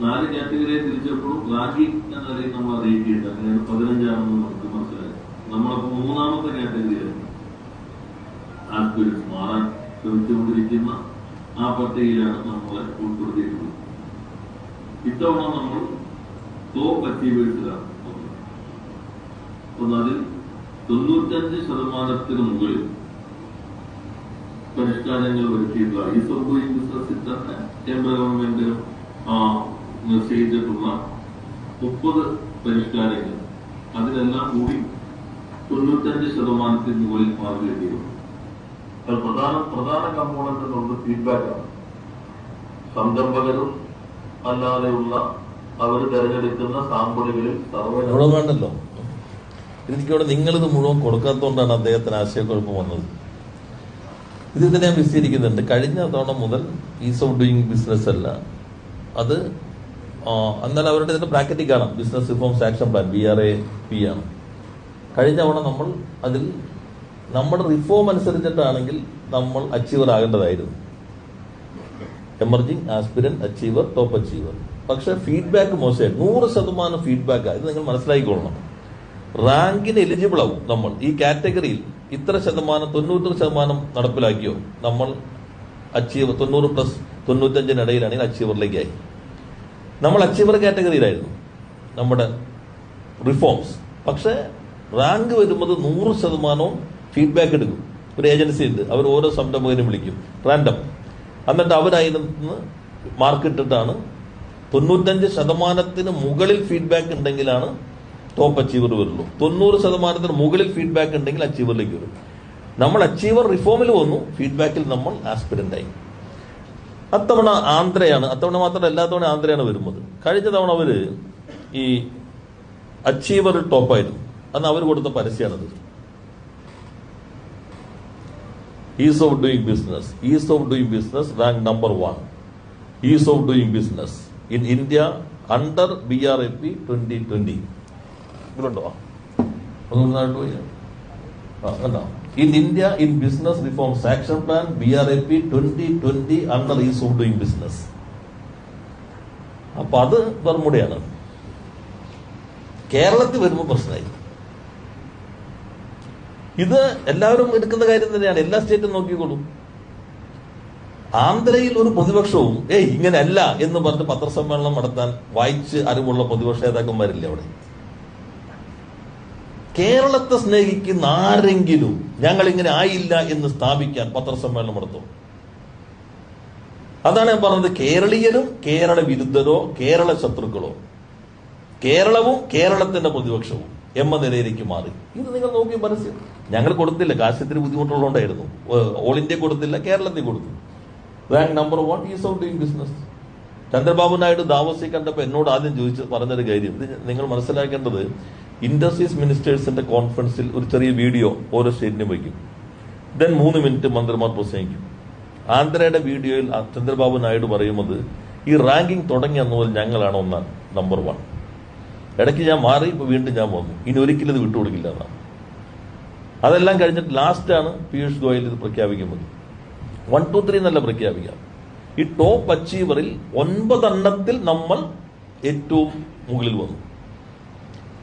4 കാറ്റഗറിയെ തിരിച്ചപ്പോഴും റാങ്കിങ് എന്ന നിലയിൽ നമ്മൾ അറിയിക്കേണ്ട അങ്ങനെയാണ് 15ആണെന്ന് നമുക്ക് മനസ്സിലായി. നമ്മളപ്പോ 3-ാമത്തെ കാറ്റഗറിയായിരുന്നു. ആസ്പിരൻസ് മാറാൻ ശ്രമിച്ചുകൊണ്ടിരിക്കുന്ന ആ പട്ടികയിലാണ് നമ്മളെ ഉൾപ്പെടുത്തിയിട്ടുള്ളത്. ഇത്തവണ നമ്മൾ ടോപ്പ് അച്ചീവേഴ്സിലാണ്. അതിൽ 95% മുകളിൽ പരിഷ്കാരങ്ങൾ വരുത്തിയിട്ടുള്ള ഈസ് ഓഫ് ഡൂയിങ് ബിസിനസിൽ തന്നെ കേന്ദ്ര ഗവൺമെന്റ് നിശ്ചയിച്ചിട്ടുള്ള 30 പരിഷ്കാരങ്ങൾ, അതിലെല്ലാം കൂടി 95% മുകളിൽ മാർക്ക് കിട്ടിയിരുന്നു. പ്രധാന കമ്പോണന്റ് എന്നുള്ളത് ഫീഡ്ബാക്കാണ്. സംരംഭകരും അല്ലാതെയുള്ള അവർ തെരഞ്ഞെടുക്കുന്ന സാമ്പിളുകളിൽ സർവേ വേണ്ടല്ലോ. എനിക്കവിടെ നിങ്ങളിത് മുഴുവൻ കൊടുക്കാത്തതുകൊണ്ടാണ് അദ്ദേഹത്തിന് ആശയക്കുഴപ്പം വന്നത്. ഇത് ഞാൻ വിശദീകരിക്കുന്നുണ്ട്. കഴിഞ്ഞ തവണ മുതൽ ഈസ് ഓഫ് ഡൂയിങ് ബിസിനസ് അല്ല അത്, എന്നാൽ അവരുടെ ഇതിന്റെ ബ്രാക്കറ്റിൽ കാണാം business reforms action plan, BRAP ആണ്. കഴിഞ്ഞ തവണ നമ്മൾ അതിൽ നമ്മുടെ റിഫോം അനുസരിച്ചിട്ടാണെങ്കിൽ നമ്മൾ അച്ചീവർ ആകേണ്ടതായിരുന്നു. Emerging, aspirant, achiever, top achiever. പക്ഷെ ഫീഡ്ബാക്ക് മോശമായി, 100% ഫീഡ്ബാക്കാണ്. ഇത് നിങ്ങൾ മനസ്സിലാക്കിക്കൊള്ളണം. റാങ്കിന് എലിജിബിൾ ആവും നമ്മൾ. ഈ കാറ്റഗറിയിൽ ഇത്ര ശതമാനം 90% നടപ്പിലാക്കിയോ നമ്മൾ അച്ചീവർ, 90+95 അച്ചീവറിലേക്കായി. നമ്മൾ അച്ചീവർ കാറ്റഗറിയിലായിരുന്നു നമ്മുടെ റിഫോംസ്. പക്ഷെ റാങ്ക് വരുന്നത് 100% ഫീഡ്ബാക്ക് എടുക്കും. ഒരു ഏജൻസി ഉണ്ട്, അവർ ഓരോ സംരംഭകനും വിളിക്കും, റാൻഡം. എന്നിട്ട് അവരായിരുന്നു മാർക്കിട്ടിട്ടാണ് 95% മുകളിൽ ഫീഡ്ബാക്ക് ഉണ്ടെങ്കിലാണ് ടോപ്പ് അച്ചീവർ വരുള്ളൂ. 90% മുകളിൽ ഫീഡ്ബാക്ക് ഉണ്ടെങ്കിൽ അച്ചീവറിലേക്ക് വരും. നമ്മൾ അച്ചീവർ റിഫോമിൽ വന്നു, ഫീഡ്ബാക്കിൽ നമ്മൾ ആസ്പിരന്റായി. അത്തവണ ആന്ധ്രയാണ്, അത്തവണ മാത്രമല്ല എല്ലാ തവണ ആന്ധ്രയാണ് വരുന്നത്. കഴിഞ്ഞ തവണ അവര് ഈ അച്ചീവറിൽ ടോപ്പായിരുന്നു. അന്ന് അവർ കൊടുത്ത പരസ്യമാണത്. Ease of doing business, ease of doing business rank number 1, ease of doing business in India under BRAP 2020. ഇതിലുണ്ടോ? In India in business reforms action plan BRAP 2020 under ease of doing business. അപ്പൊ അത് ബർമുടയാണ്. കേരളത്തിൽ വരുമ്പോൾ പ്രശ്നമായി. ഇത് എല്ലാവരും എടുക്കുന്ന കാര്യം തന്നെയാണ്. എല്ലാ സ്റ്റേറ്റും നോക്കിക്കോളും. ആന്ധ്രയിൽ ഒരു പ്രതിപക്ഷവും ഇങ്ങനെയല്ല എന്ന് പറഞ്ഞ് പത്രസമ്മേളനം നടത്താൻ വായിച്ച് അറിവുള്ള പ്രതിപക്ഷ നേതാക്കന്മാരില്ലേ അവിടെ? കേരളത്തെ സ്നേഹിക്കുന്ന ആരെങ്കിലും ഞങ്ങൾ ഇങ്ങനെ ആയില്ല എന്ന് സ്ഥാപിക്കാൻ പത്രസമ്മേളനം നടത്തും. അതാണ് ഞാൻ പറഞ്ഞത്. കേരളീയരും കേരള വിരുദ്ധരോ കേരള ശത്രുക്കളോ, കേരളവും കേരളത്തിന്റെ പ്രതിപക്ഷവും എന്ന നിലയിലേക്ക് മാറി. ഇത് നിങ്ങൾ നോക്കി പരസ്യം. ഞങ്ങൾ കൊടുത്തില്ല, കാശ്യത്തിന് ബുദ്ധിമുട്ടുള്ളതുകൊണ്ടായിരുന്നു. ഓൾ ഇന്ത്യ കൊടുത്തില്ല, കേരളത്തിൽ കൊടുത്തു. Rank number 1 ease of doing business. Chandrababu Naidu ദാവോസിൽ കണ്ടപ്പോൾ എന്നോട് ആദ്യം പറഞ്ഞൊരു കാര്യം, ഇത് നിങ്ങൾ മനസ്സിലാക്കേണ്ടത്, ഇൻഡസ്ട്രീസ് മിനിസ്റ്റേഴ്സിന്റെ കോൺഫറൻസിൽ ഒരു ചെറിയ വീഡിയോ ഓരോ സ്റ്റേറ്റിനും വയ്ക്കും. ദെൻ 3 മിനിറ്റ് മന്ത്രിമാർ പ്രസംഗിക്കും. ആന്ധ്രയുടെ വീഡിയോയിൽ ചന്ദ്രബാബു നായിഡു പറയുന്നത്, ഈ റാങ്കിങ് തുടങ്ങിയ മുതൽ ഞങ്ങളാണ് നമ്പർ 1. ഇടയ്ക്ക് ഞാൻ മാറി, ഇപ്പൊ വീണ്ടും ഞാൻ വന്നു, ഇനി ഒരിക്കലും ഇത് വിട്ടുകൊടുക്കില്ല എന്നാണ്. അതെല്ലാം കഴിഞ്ഞിട്ട് ലാസ്റ്റാണ് പീയൂഷ് ഗോയൽ ഇത് പ്രഖ്യാപിക്കുന്നത്. 1, 2, 3 എന്നല്ല പ്രഖ്യാപിക്കാം. ഈ ടോപ്പ് അച്ചീവറിൽ 9 എണ്ണത്തിൽ നമ്മൾ ഏറ്റവും മുകളിൽ വന്നു,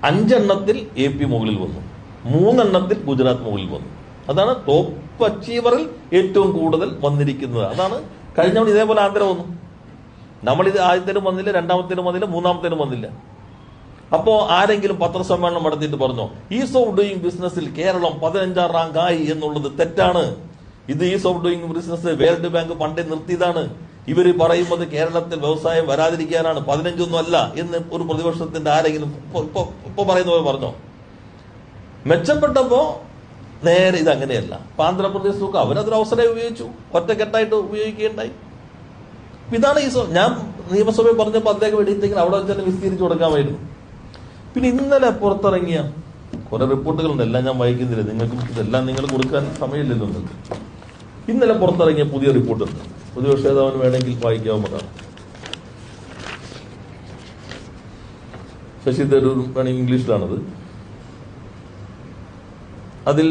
5 എണ്ണത്തിൽ AP മുകളിൽ വന്നു, 3 എണ്ണത്തിൽ ഗുജറാത്ത് മുകളിൽ വന്നു. അതാണ് ടോപ്പ് അച്ചീവറിൽ ഏറ്റവും കൂടുതൽ വന്നിരിക്കുന്നത്. അതാണ് കഴിഞ്ഞ തവണ ഇതേപോലെ ആന്ധ്ര വന്നു. നമ്മളിത് ആദ്യത്തേനും വന്നില്ല, രണ്ടാമത്തേനും വന്നില്ല, മൂന്നാമത്തേനും വന്നില്ല. അപ്പോ ആരെങ്കിലും പത്രസമ്മേളനം നടത്തിയിട്ട് പറഞ്ഞോ ഈസ് ഓഫ് ഡൂയിങ് ബിസിനസ്സിൽ കേരളം 15ാം റാങ്ക് ആയി എന്നുള്ളത് തെറ്റാണ്. ഇത് is of doing business world bank പണ്ടേ നിർത്തിയതാണ്. ഇവർ പറയുന്നത് കേരളത്തിൽ വ്യവസായം വരാതിരിക്കാനാണ്, 15ഒന്നും അല്ല എന്ന് ഒരു പ്രതിപക്ഷത്തിന്റെ ആരെങ്കിലും ഇപ്പൊ പറയുന്ന പോലെ പറഞ്ഞോ? മെച്ചപ്പെട്ടപ്പോ നേരെ ഇത് അങ്ങനെയല്ല. ഇപ്പൊ ആന്ധ്രാപ്രദേശ് നോക്കുക, അവരതൊരു അവസരം ഉപയോഗിച്ചു, ഒറ്റക്കെട്ടായിട്ട് ഉപയോഗിക്കുകയുണ്ടായി. ഇതാണ് ഞാൻ നിയമസഭയിൽ പറഞ്ഞപ്പോൾ അദ്ദേഹം എഴുതിയെങ്കിൽ അവിടെ വെച്ച് തന്നെ വിസ്തീരിച്ചു കൊടുക്കാമായിരുന്നു. പിന്നെ ഇന്നലെ പുറത്തിറങ്ങിയ കുറെ റിപ്പോർട്ടുകളുണ്ട്, എല്ലാം ഞാൻ വായിക്കുന്നില്ല, നിങ്ങൾക്ക് ഇതെല്ലാം നിങ്ങൾ കൊടുക്കാൻ സമയമില്ലല്ലോ നിങ്ങൾക്ക്. ഇന്നലെ പുറത്തിറങ്ങിയ പുതിയ റിപ്പോർട്ടുണ്ട്, പ്രതിപക്ഷ നേതാവിന് വേണമെങ്കിൽ വായിക്കാവുന്നതാണ്. ശശി തരൂർ വേണമെങ്കിൽ ഇംഗ്ലീഷിലാണത്. അതിൽ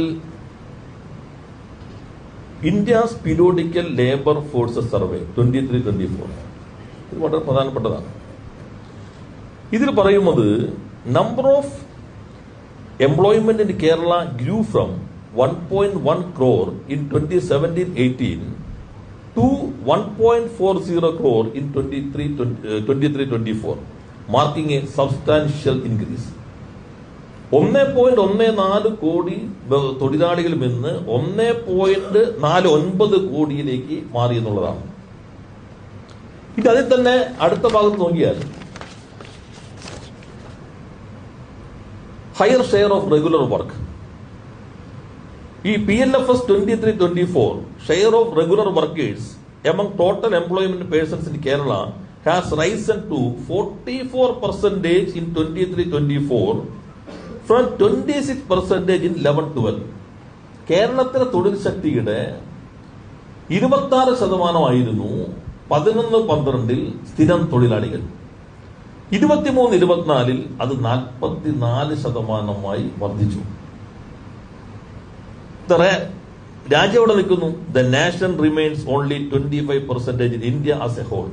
India's periodical labour forces survey 23-24 ഇത് വളരെ പ്രധാനപ്പെട്ടതാണ്. ഇതിൽ പറയുന്നത് number of employment in Kerala grew from 1.1 crore in 2017-18 to 1.40 crore in 23-24, marking a substantial increase. 1.14 കോടി തൊഴിലാളികളിൽ നിന്ന് 1.49 കോടിയിലേക്ക് മാറി എന്നുള്ളതാണ്. ഇത് അതിൽ തന്നെ അടുത്ത ഭാഗത്ത് നോക്കിയാൽ higher share of regular work. ഈ PLFS 23-24 share of regular workers among total employment persons in Kerala has risen to 44% in 23-24 from 26% in 11-12. കേരളത്തിലെ തൊഴിൽ ശക്തിയുടെ 26% 11-12 സ്ഥിരം തൊഴിലാളികൾ, 23-24 അത് 44% വർദ്ധിച്ചു. രാജ്യം എവിടെ നിൽക്കുന്നു? The nation remains only 25% in India as a whole.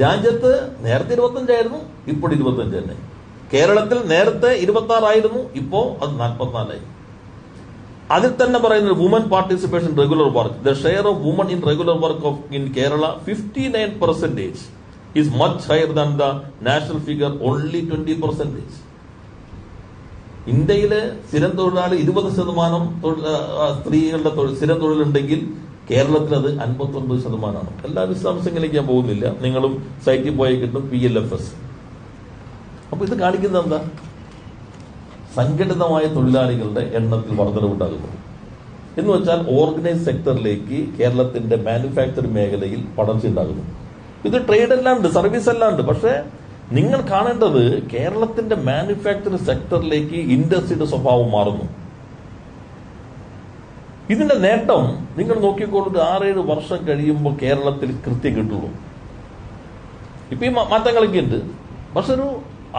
രാജ്യത്ത് നേരത്തെ 25 ആയിരുന്നു, ഇപ്പോൾ 25 തന്നെ. കേരളത്തിൽ നേരത്തെ 26 ആയിരുന്നു, ഇപ്പോ അത് 44 ആയി. അതിൽ തന്നെ പറയുന്നത് woman participation regular work. The share of woman in regular work in Kerala 59% is much higher than the national figure only 20%. ഇന്ത്യയിലെ സ്ഥിരം തൊഴിലാളി 20% സ്ത്രീകളുടെ സ്ഥിരം തൊഴിലുണ്ടെങ്കിൽ കേരളത്തിൽ അത് 59%. എല്ലാ വിശദാംശങ്ങളിലേക്ക് ഞാൻ പോകുന്നില്ല, നിങ്ങളും സൈറ്റിൽ പോയി കിട്ടും PLFS. അപ്പൊ ഇത് കാണിക്കുന്നത് എന്താ? സംഘടിതമായ തൊഴിലാളികളുടെ എണ്ണത്തിൽ വർധനവുണ്ടാകുന്നു എന്ന് വെച്ചാൽ ഓർഗനൈസ് സെക്ടറിലേക്ക് കേരളത്തിന്റെ മാനുഫാക്ചറിംഗ് മേഖലയിൽ വളർച്ചയുണ്ടാകുന്നു. ഇത് ട്രേഡ് അല്ലാണ്ട്, സർവീസ് അല്ലാണ്ട്. പക്ഷേ നിങ്ങൾ കാണേണ്ടത് കേരളത്തിന്റെ മാനുഫാക്ചറിംഗ് സെക്ടറിലേക്ക് ഇൻഡസ്ട്രിയുടെ സ്വഭാവം മാറുന്നു. ഇതിന്റെ നേട്ടം നിങ്ങൾ നോക്കിക്കോളൂ, 6-7 വർഷം കഴിയുമ്പോൾ കേരളത്തിൽ കൃത്യം കിട്ടുള്ളൂ. ഇപ്പൊ ഈ മാറ്റങ്ങളൊക്കെ ഉണ്ട്, പക്ഷെ ഒരു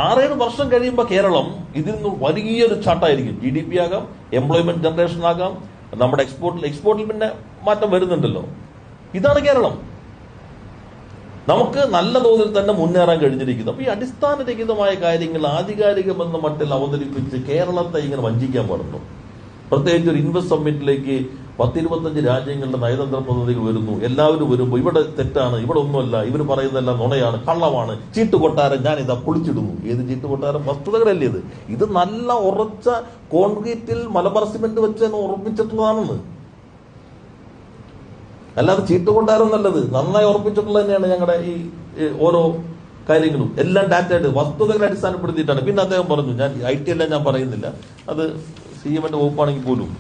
6-7 വർഷം കഴിയുമ്പോൾ കേരളം ഇതിൽ നിന്ന് വലിയൊരു ചാട്ടായിരിക്കും. GDP ആകാം, എംപ്ലോയ്മെന്റ് ജനറേഷൻ ആകാം, നമ്മുടെ എക്സ്പോർട്ടിൽ പിന്നെ മാറ്റം വരുന്നുണ്ടല്ലോ. ഇതാണ് കേരളം. നമുക്ക് നല്ല തോതിൽ തന്നെ മുന്നേറാൻ കഴിഞ്ഞിരിക്കുന്നു. അപ്പൊ ഈ അടിസ്ഥാനരഹിതമായ കാര്യങ്ങൾ ആധികാരികമെന്ന മട്ടിൽ അവതരിപ്പിച്ച് കേരളത്തെ ഇങ്ങനെ വഞ്ചിക്കാൻ പാടുന്നു. പ്രത്യേകിച്ച് ഒരു ഇൻവെസ്റ്റ് സമ്മിറ്റിലേക്ക് 10-25 രാജ്യങ്ങളുടെ നയതന്ത്ര പ്രതിനിധികൾ വരുന്നു. എല്ലാവരും വരുമ്പോൾ ഇവിടെ തെറ്റാണ്, ഇവിടെ ഒന്നുമല്ല, ഇവർ പറയുന്നതെല്ലാം നുണയാണ്, കള്ളമാണ്, ചീട്ടുകൊട്ടാരം ഞാനിതാ പൊളിച്ചിടുന്നു. ഏത് ചീട്ടുകൊട്ടാരം? വസ്തുതകളല്ലേ ഇത്? ഇത് നല്ല ഉറച്ച കോൺക്രീറ്റിൽ മലബാർ സിമന്റ് വെച്ച് ഉറപ്പിച്ചിട്ടുള്ളതാണെന്ന്. അല്ലാതെ ചീട്ടുകൊട്ടാരം നല്ലത് നന്നായി ഉറപ്പിച്ചിട്ടുള്ളത് തന്നെയാണ് ഞങ്ങളുടെ ഈ ഓരോ കാര്യങ്ങളും. എല്ലാം ഡാറ്റയായിട്ട് വസ്തുതകളെ അടിസ്ഥാനപ്പെടുത്തിയിട്ടാണ്. പിന്നെ അദ്ദേഹം പറഞ്ഞു, ഞാൻ IT എല്ലാം ഞാൻ പറയുന്നില്ല, അത് CMന്റെ വകുപ്പാണെങ്കിൽ പോലും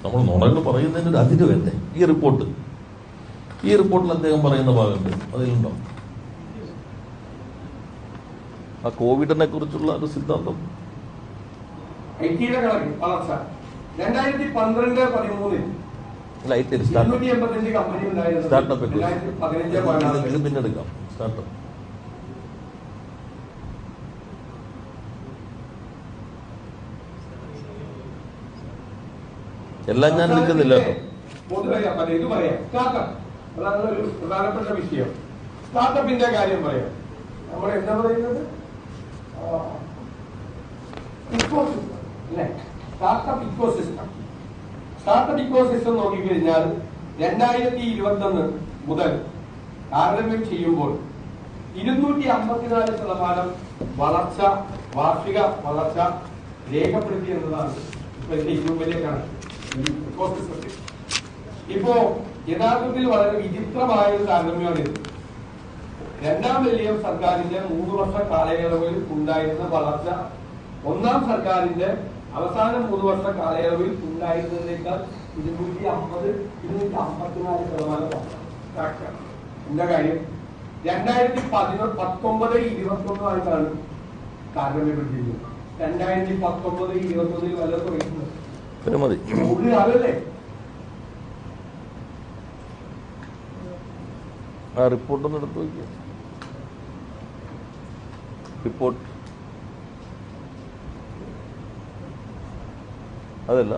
നമ്മൾ നുണകൾ പറയുന്നതിന് ഒരു അതിര് വേണ്ടേ? ഈ റിപ്പോർട്ടിൽ അദ്ദേഹം പറയുന്ന ഭാഗമുണ്ട്, അതിലുണ്ടോ ആ കോവിഡിനെ കുറിച്ചുള്ള ഒരു സിദ്ധാന്തം? 2012-13 കമ്പനി ഉണ്ടായിരുന്നു. സ്റ്റാർട്ടപ്പ് പിന്നെടുക്കാം. സ്റ്റാർട്ടപ്പ് എല്ലാം ഞാൻ എടുക്കുന്നില്ല കേട്ടോ. ഇത് പറയാം, സ്റ്റാർട്ടപ്പ് അതാണ് ഒരു പ്രധാനപ്പെട്ട വിഷയം. സ്റ്റാർട്ടപ്പിന്റെ കാര്യം പറയാം. നമ്മൾ എന്താ പറയുന്നത്? ഇക്കോസിസ്റ്റം അല്ലെ? സ്റ്റാർട്ടപ്പ് ഇക്കോസിസ്റ്റം നോക്കിക്കഴിഞ്ഞാൽ 2021 മുതൽ താരതമ്യം ചെയ്യുമ്പോൾ 254% വളർച്ച, വാർഷിക വളർച്ച രേഖപ്പെടുത്തി എന്നതാണ് ഇപ്പോഴത്തെ ഏറ്റവും വലിയ കണക്ക്. ഇപ്പോ യഥാർത്ഥത്തിൽ വളരെ വിചിത്രമായ ഒരു താരതമ്യമാണിത്. രണ്ടാം വലിയ സർക്കാരിന്റെ 3 വർഷ കാലയളവിൽ ഉണ്ടായിരുന്ന വളർച്ച ഒന്നാം സർക്കാരിന്റെ അവസാന 3 വർഷ കാലയളവിൽ ഉണ്ടായിരുന്നതിനേക്കാൾ 254% എന്താ കാര്യം? 2019-21 ആയിട്ടാണ് താരതമ്യപ്പെടുത്തിയിരുന്നത്. 2019-21 വല്ലതും വയ്ക്കുന്നത് ആളല്ലേ? ആ റിപ്പോർട്ടൊന്നും എടുത്തു നോക്കിയ റിപ്പോർട്ട് അതല്ല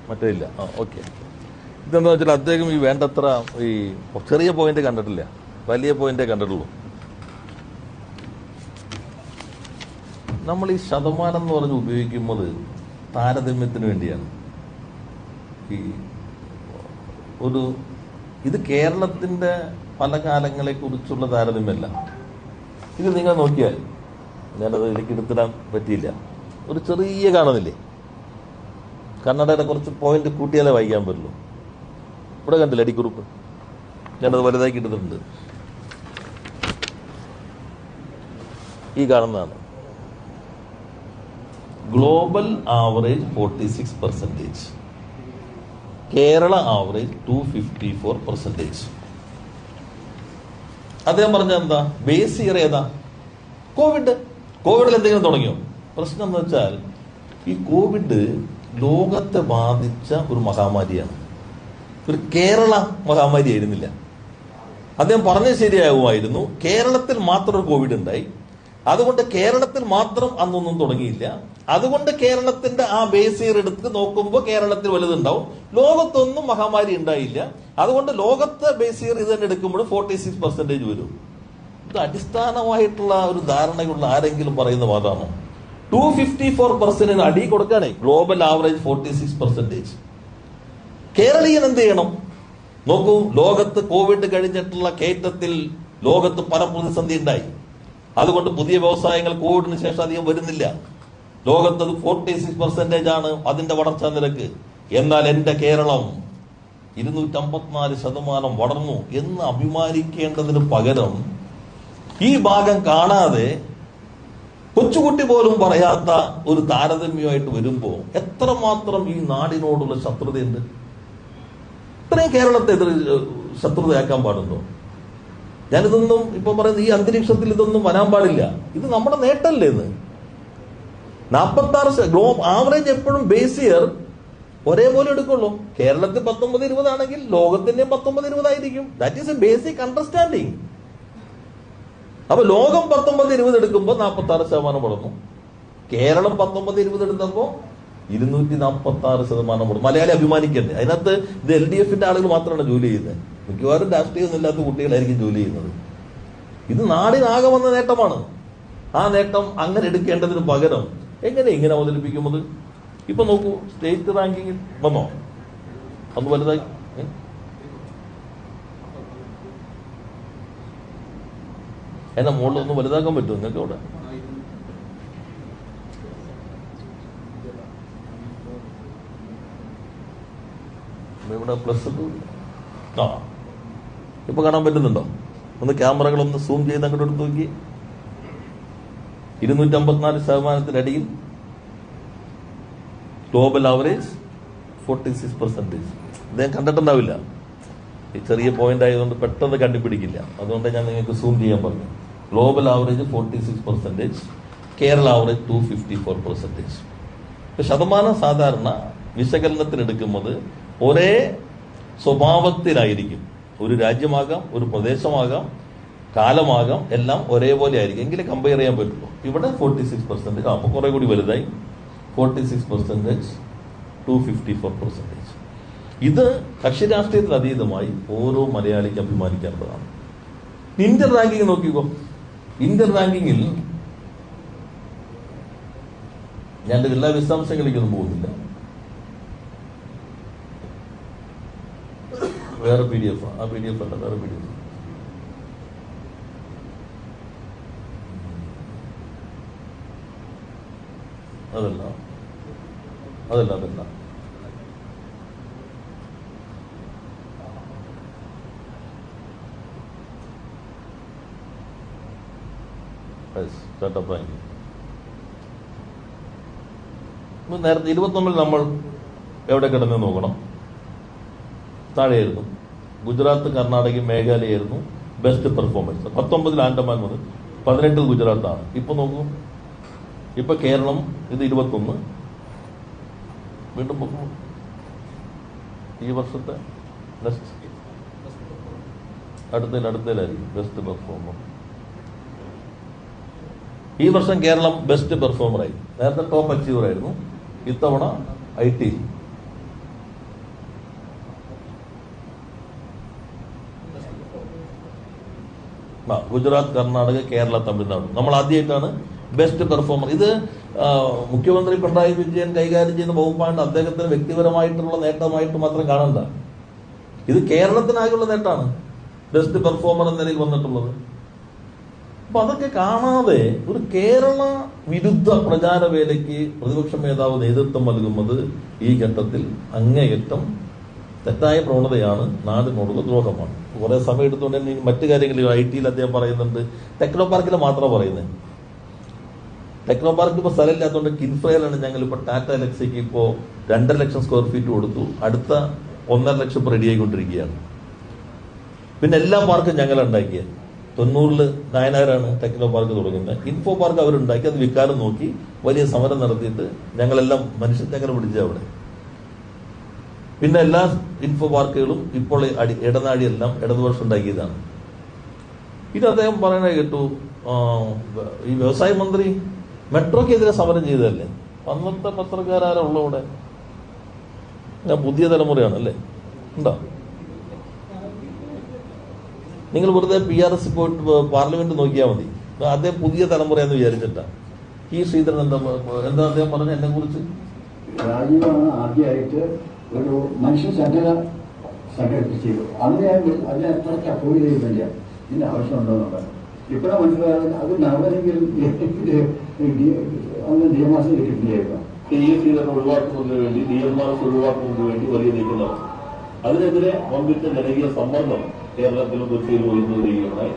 മറ്റേ ഇല്ല. ഓക്കെ. ഇതെന്താ വെച്ചാൽ അദ്ദേഹം ഈ വേണ്ടത്ര ഈ ചെറിയ പോയിന്റ് കണ്ടിട്ടില്ല, വലിയ പോയിന്റേ കണ്ടിട്ടുള്ളൂ. നമ്മൾ ഈ ശതമാനം എന്ന് പറഞ്ഞ് ഉപയോഗിക്കുന്നത് താരതമ്യത്തിന് വേണ്ടിയാണ്. ഈ ഇത് കേരളത്തിന്റെ പല കാലങ്ങളെ കുറിച്ചുള്ള താരതമ്യമല്ല. ഇത് നിങ്ങൾ നോക്കിയാൽ, ഞാനത് ഇതിലേക്ക് എടുത്തിടാൻ പറ്റിയില്ല, ഒരു ചെറിയ കാണുന്നില്ലേ? കന്നഡയുടെ കുറച്ച് പോയിന്റ് കൂട്ടിയാലേ വായിക്കാൻ പറ്റുള്ളൂ. ഇവിടെ കണ്ടില്ല അടിക്കുറിപ്പ്? ഞാനത് വലുതാക്കി ഇട്ടിട്ടുണ്ട്. ഈ കാണുന്നതാണ് ഗ്ലോബൽ ആവറേജ് 46%, കേരള ആവറേജ് 254%. അദ്ദേഹം പറഞ്ഞ എന്താ ബേസ് ഇയർ ഏതാ? കോവിഡിൽ എന്തെങ്കിലും തുടങ്ങിയോ? പ്രശ്നം എന്ന് വെച്ചാൽ ഈ കോവിഡ് ലോകത്തെ ബാധിച്ച ഒരു മഹാമാരിയാണ്, ഒരു കേരള മഹാമാരി ആയിരുന്നില്ല. അദ്ദേഹം പറഞ്ഞത് ശരിയാകുമായിരുന്നു, കേരളത്തിൽ മാത്രം ഒരു കോവിഡ് ഉണ്ടായി, അതുകൊണ്ട് കേരളത്തിൽ മാത്രം അന്നൊന്നും തുടങ്ങിയില്ല, അതുകൊണ്ട് കേരളത്തിന്റെ ആ ബേസ് ഇയർ എടുത്ത് നോക്കുമ്പോൾ കേരളത്തിൽ വലുതുണ്ടാവും, ലോകത്തൊന്നും മഹാമാരി ഉണ്ടായില്ല, അതുകൊണ്ട് ലോകത്തെ ബേസ് ഇയർ ഇത് തന്നെ എടുക്കുമ്പോൾ 46% വരും. ഇത് അടിസ്ഥാനമായിട്ടുള്ള ഒരു ധാരണയുള്ള ആരെങ്കിലും പറയുന്ന വാദമാണോ? 254% അടി കൊടുക്കാനേ ഗ്ലോബൽ ആവറേജ് 46%. കേരളീയൻ എന്ത് ചെയ്യണം? നോക്കൂ, ലോകത്ത് കോവിഡ് കഴിഞ്ഞിട്ടുള്ള കയറ്റത്തിൽ ലോകത്ത് പല പ്രതിസന്ധി ഉണ്ടായി. അതുകൊണ്ട് പുതിയ വ്യവസായങ്ങൾ കോവിഡിന് ശേഷം അധികം വരുന്നില്ല. ലോകത്തത് 46% ആണ് അതിന്റെ വളർച്ചാ നിരക്ക്. എന്നാൽ എന്റെ കേരളം 254% വളർന്നു എന്ന് അഭിമാനിക്കേണ്ടതിന് പകരം ഈ ഭാഗം കാണാതെ കൊച്ചുകുട്ടി പോലും പറയാത്ത ഒരു താരതമ്യമായിട്ട് വരുമ്പോ എത്രമാത്രം ഈ നാടിനോടുള്ള ശത്രുതയുണ്ട്. ഇത്രയും കേരളത്തെ ശത്രുതയാക്കാൻ പാടുണ്ടോ? ഞാനിതൊന്നും ഇപ്പൊ പറയുന്നത് ഈ അന്തരീക്ഷത്തിൽ ഇതൊന്നും വരാൻ പാടില്ല. ഇത് നമ്മുടെ നേട്ടമല്ലേ എന്ന്. 46 ആവറേജ് എപ്പോഴും ബേസ് ഇയർ ഒരേപോലെ എടുക്കുള്ളൂ. കേരളത്തിൽ 19-20 ആണെങ്കിൽ ലോകത്തിന്റെ 19-20 ആയിരിക്കും. That is A basic understanding. അപ്പൊ ലോകം 19-20 എടുക്കുമ്പോൾ 46% വളർന്നു. കേരളം 19-20 എടുത്തപ്പോ 246% വളർന്നു. മലയാളി അഭിമാനിക്കണ്ടേ? അതിനകത്ത് ഇത് LDFന്റെ ആളുകൾ മാത്രമാണ് ജോലി ചെയ്യുന്നത്. മിക്കവാറും രാഷ്ട്രീയമൊന്നും ഇല്ലാത്ത കുട്ടികളായിരിക്കും ജോലി ചെയ്യുന്നത്. ഇത് നാടിനാകെ വന്ന നേട്ടമാണ്. ആ നേട്ടം അങ്ങനെ എടുക്കേണ്ടതിന് പകരം എങ്ങനെ ഇങ്ങനെ അവതരിപ്പിക്കുന്നത്? ഇപ്പൊ നോക്കൂ, സ്റ്റേറ്റ് റാങ്കിങ്ങിൽ വന്നോ? അന്ന് വലുതായി എന്നെ മുകളിൽ ഒന്ന് വലുതാക്കാൻ പറ്റുമോ നിങ്ങൾക്ക്? അവിടെ ഇവിടെ പ്ലസ് ആ ഇപ്പൊ കാണാൻ പറ്റുന്നുണ്ടോ? ഒന്ന് ക്യാമറകളൊന്ന് സൂം ചെയ്ത് അങ്ങോട്ട് എടുത്ത് നോക്കി. 254%-അടിയിൽ ഗ്ലോബൽ ആവറേജ് 46%. അദ്ദേഹം കണ്ടിട്ടുണ്ടാവില്ല. ഈ ചെറിയ പോയിന്റ് ആയതുകൊണ്ട് പെട്ടെന്ന് കണ്ടുപിടിക്കില്ല. അതുകൊണ്ട് ഞാൻ നിങ്ങൾക്ക് സൂം ചെയ്യാൻ പറഞ്ഞു. Global average 46%, Kerala average 254%. ശതമാനം സാധാരണ വിശകലനത്തിനെടുക്കുന്നത് ഒരേ സ്വഭാവത്തിലായിരിക്കും. ഒരു രാജ്യമാകാം, ഒരു പ്രദേശമാകാം, കാലമാകാം, എല്ലാം ഒരേപോലെ ആയിരിക്കും. എങ്കിലേ കമ്പയർ ചെയ്യാൻ പറ്റുള്ളൂ. ഇവിടെ 46%, അപ്പൊ കുറെ കൂടി വലുതായി. 46%, 254%. ഇത് കക്ഷി രാഷ്ട്രീയത്തിന് അതീതമായി ഓരോ മലയാളിക്ക് അഭിമാനിക്കേണ്ടതാണ്. ഇന്ത്യൻ റാങ്കിങ് നോക്കിക്കോ. ഇന്ത്യൻ റാങ്കിങ്ങിൽ ഞാൻ എല്ലാ വിശദാംശങ്ങളിലേക്കൊന്നും പോകുന്നില്ല. വേറെ PDF, ആ PDF അല്ല, വേറെ PDF. അതല്ല. സ്റ്റാർട്ടപ്പ് റാങ്കിങ് നേരത്തെ 21 നമ്മൾ എവിടെ കിടന്ന് നോക്കണം. താഴെയായിരുന്നു. ഗുജറാത്ത്, കർണാടക, മേഘാലയായിരുന്നു ബെസ്റ്റ് പെർഫോമൻസ്. 19 ആൻഡമാൻ മുതൽ 18 ഗുജറാത്താണ്. ഇപ്പൊ നോക്കൂ, ഇപ്പൊ കേരളം ഇത് 21. വീണ്ടും നോക്കൂ, ഈ വർഷത്തെ അടുത്തതിലായിരിക്കും ബെസ്റ്റ് പെർഫോമർ. ഈ വർഷം കേരളം ബെസ്റ്റ് പെർഫോമറായി. നേരത്തെ ടോപ്പ് അച്ചീവർ ആയിരുന്നു. ഇത്തവണ IT. ഗുജറാത്ത്, കർണാടക, കേരള, തമിഴ്നാട്. നമ്മൾ ആദ്യമായിട്ടാണ് ബെസ്റ്റ് പെർഫോമർ. ഇത് മുഖ്യമന്ത്രി പിണറായി വിജയൻ കൈകാര്യം ചെയ്യുന്ന വകുപ്പാണ്ട് അദ്ദേഹത്തിന് വ്യക്തിപരമായിട്ടുള്ള നേട്ടമായിട്ട് മാത്രം കാണണ്ട. ഇത് കേരളത്തിനായുള്ള നേട്ടമാണ് ബെസ്റ്റ് പെർഫോമർ എന്ന നിലയിൽ വന്നിട്ടുള്ളത്. അപ്പൊ അതൊക്കെ കാണാതെ ഒരു കേരള വിരുദ്ധ പ്രചാരവേലയ്ക്ക് പ്രതിപക്ഷ നേതാവ് നേതൃത്വം നൽകുന്നത് ഈ ഘട്ടത്തിൽ അങ്ങേയറ്റം തെറ്റായ പ്രവണതയാണ്, നാടിനോടുള്ള ദ്രോഹമാണ്. കുറെ സമയം എടുത്തുകൊണ്ട് തന്നെ മറ്റു കാര്യങ്ങളിൽ IT അദ്ദേഹം പറയുന്നുണ്ട്. ടെക്നോ പാർക്കിൽ മാത്രമാണ് പറയുന്നത്. ടെക്നോ പാർക്ക് ഇപ്പോൾ സ്ഥലമില്ലാത്തതുകൊണ്ട് കിൻഫ്രയിലാണ് ഞങ്ങൾ ഇപ്പോൾ ടാറ്റ എലക്സിക്ക് ഇപ്പോൾ 2.5 ലക്ഷം സ്ക്വയർ ഫീറ്റ് കൊടുത്തു. അടുത്ത 1.5 ലക്ഷം ഇപ്പോൾ റെഡിയായിക്കൊണ്ടിരിക്കുകയാണ്. പിന്നെ എല്ലാ പാർക്കും ഞങ്ങൾ ഉണ്ടാക്കിയത്. 90 നായനാരാണ് ടെക്നോ പാർക്ക് തുടങ്ങുന്നത്. ഇൻഫോ പാർക്ക് അവരുണ്ടാക്കി, അത് വിൽക്കാനും നോക്കി വലിയ സമരം നടത്തിയിട്ട് ഞങ്ങളെല്ലാം മനുഷ്യച്ചങ്ങല പിടിച്ച അവിടെ. പിന്നെ എല്ലാ ഇൻഫോ പാർക്കുകളും ഇപ്പോൾ ഇടനാഴിയെല്ലാം ഇടതുപക്ഷം ഉണ്ടാക്കിയതാണ്. ഇത് അദ്ദേഹം പറയണ കേട്ടു, ഈ വ്യവസായ മന്ത്രി മെട്രോക്കെതിരെ സമരം ചെയ്തതല്ലേ. അന്നത്തെ പത്രക്കാരാരാ ഉള്ള ഇവിടെ? ഞാൻ പുതിയ തലമുറയാണല്ലേ. ഉണ്ടോ? നിങ്ങൾ വെറുതെ PRS പോയിട്ട് പാർലമെന്റ് നോക്കിയാൽ മതി. അദ്ദേഹം പുതിയ തലമുറയെന്ന് വിചാരിച്ചിട്ടാ. ഈ ശ്രീധരൻ എന്താ അദ്ദേഹം പറഞ്ഞ എന്നെ കുറിച്ച്? രാജീവാണ് ആദ്യമായിട്ട് ഒരു മനുഷ്യ സംഘടന സംഘടിപ്പിച്ചത്. അന്ന് ഞാൻ അതിനെ അത്രയ്ക്ക് അഫോർഡ് ചെയ്യുന്നില്ല. ഇതിന്റെ ആവശ്യമുണ്ടോ എന്നുള്ളത് ഇപ്പോഴാണ് മനസ്സിലായത്. അത് നടന്നെങ്കിൽ അന്ന് DMRC കിട്ടില്ലായിരുന്നു. TSC തന്നെ ഒഴിവാക്കുന്നതിന് വേണ്ടി DMRC ഒഴിവാക്കുന്നതിന് വേണ്ടി വലിയ നീക്കം നടന്നു. അതിനെതിരെ വമ്പിച്ച ജനകീയ സമ്മർദ്ദം കേരളത്തിലും കൊച്ചിയിലും ഉയർന്നുവരികയുണ്ടായി.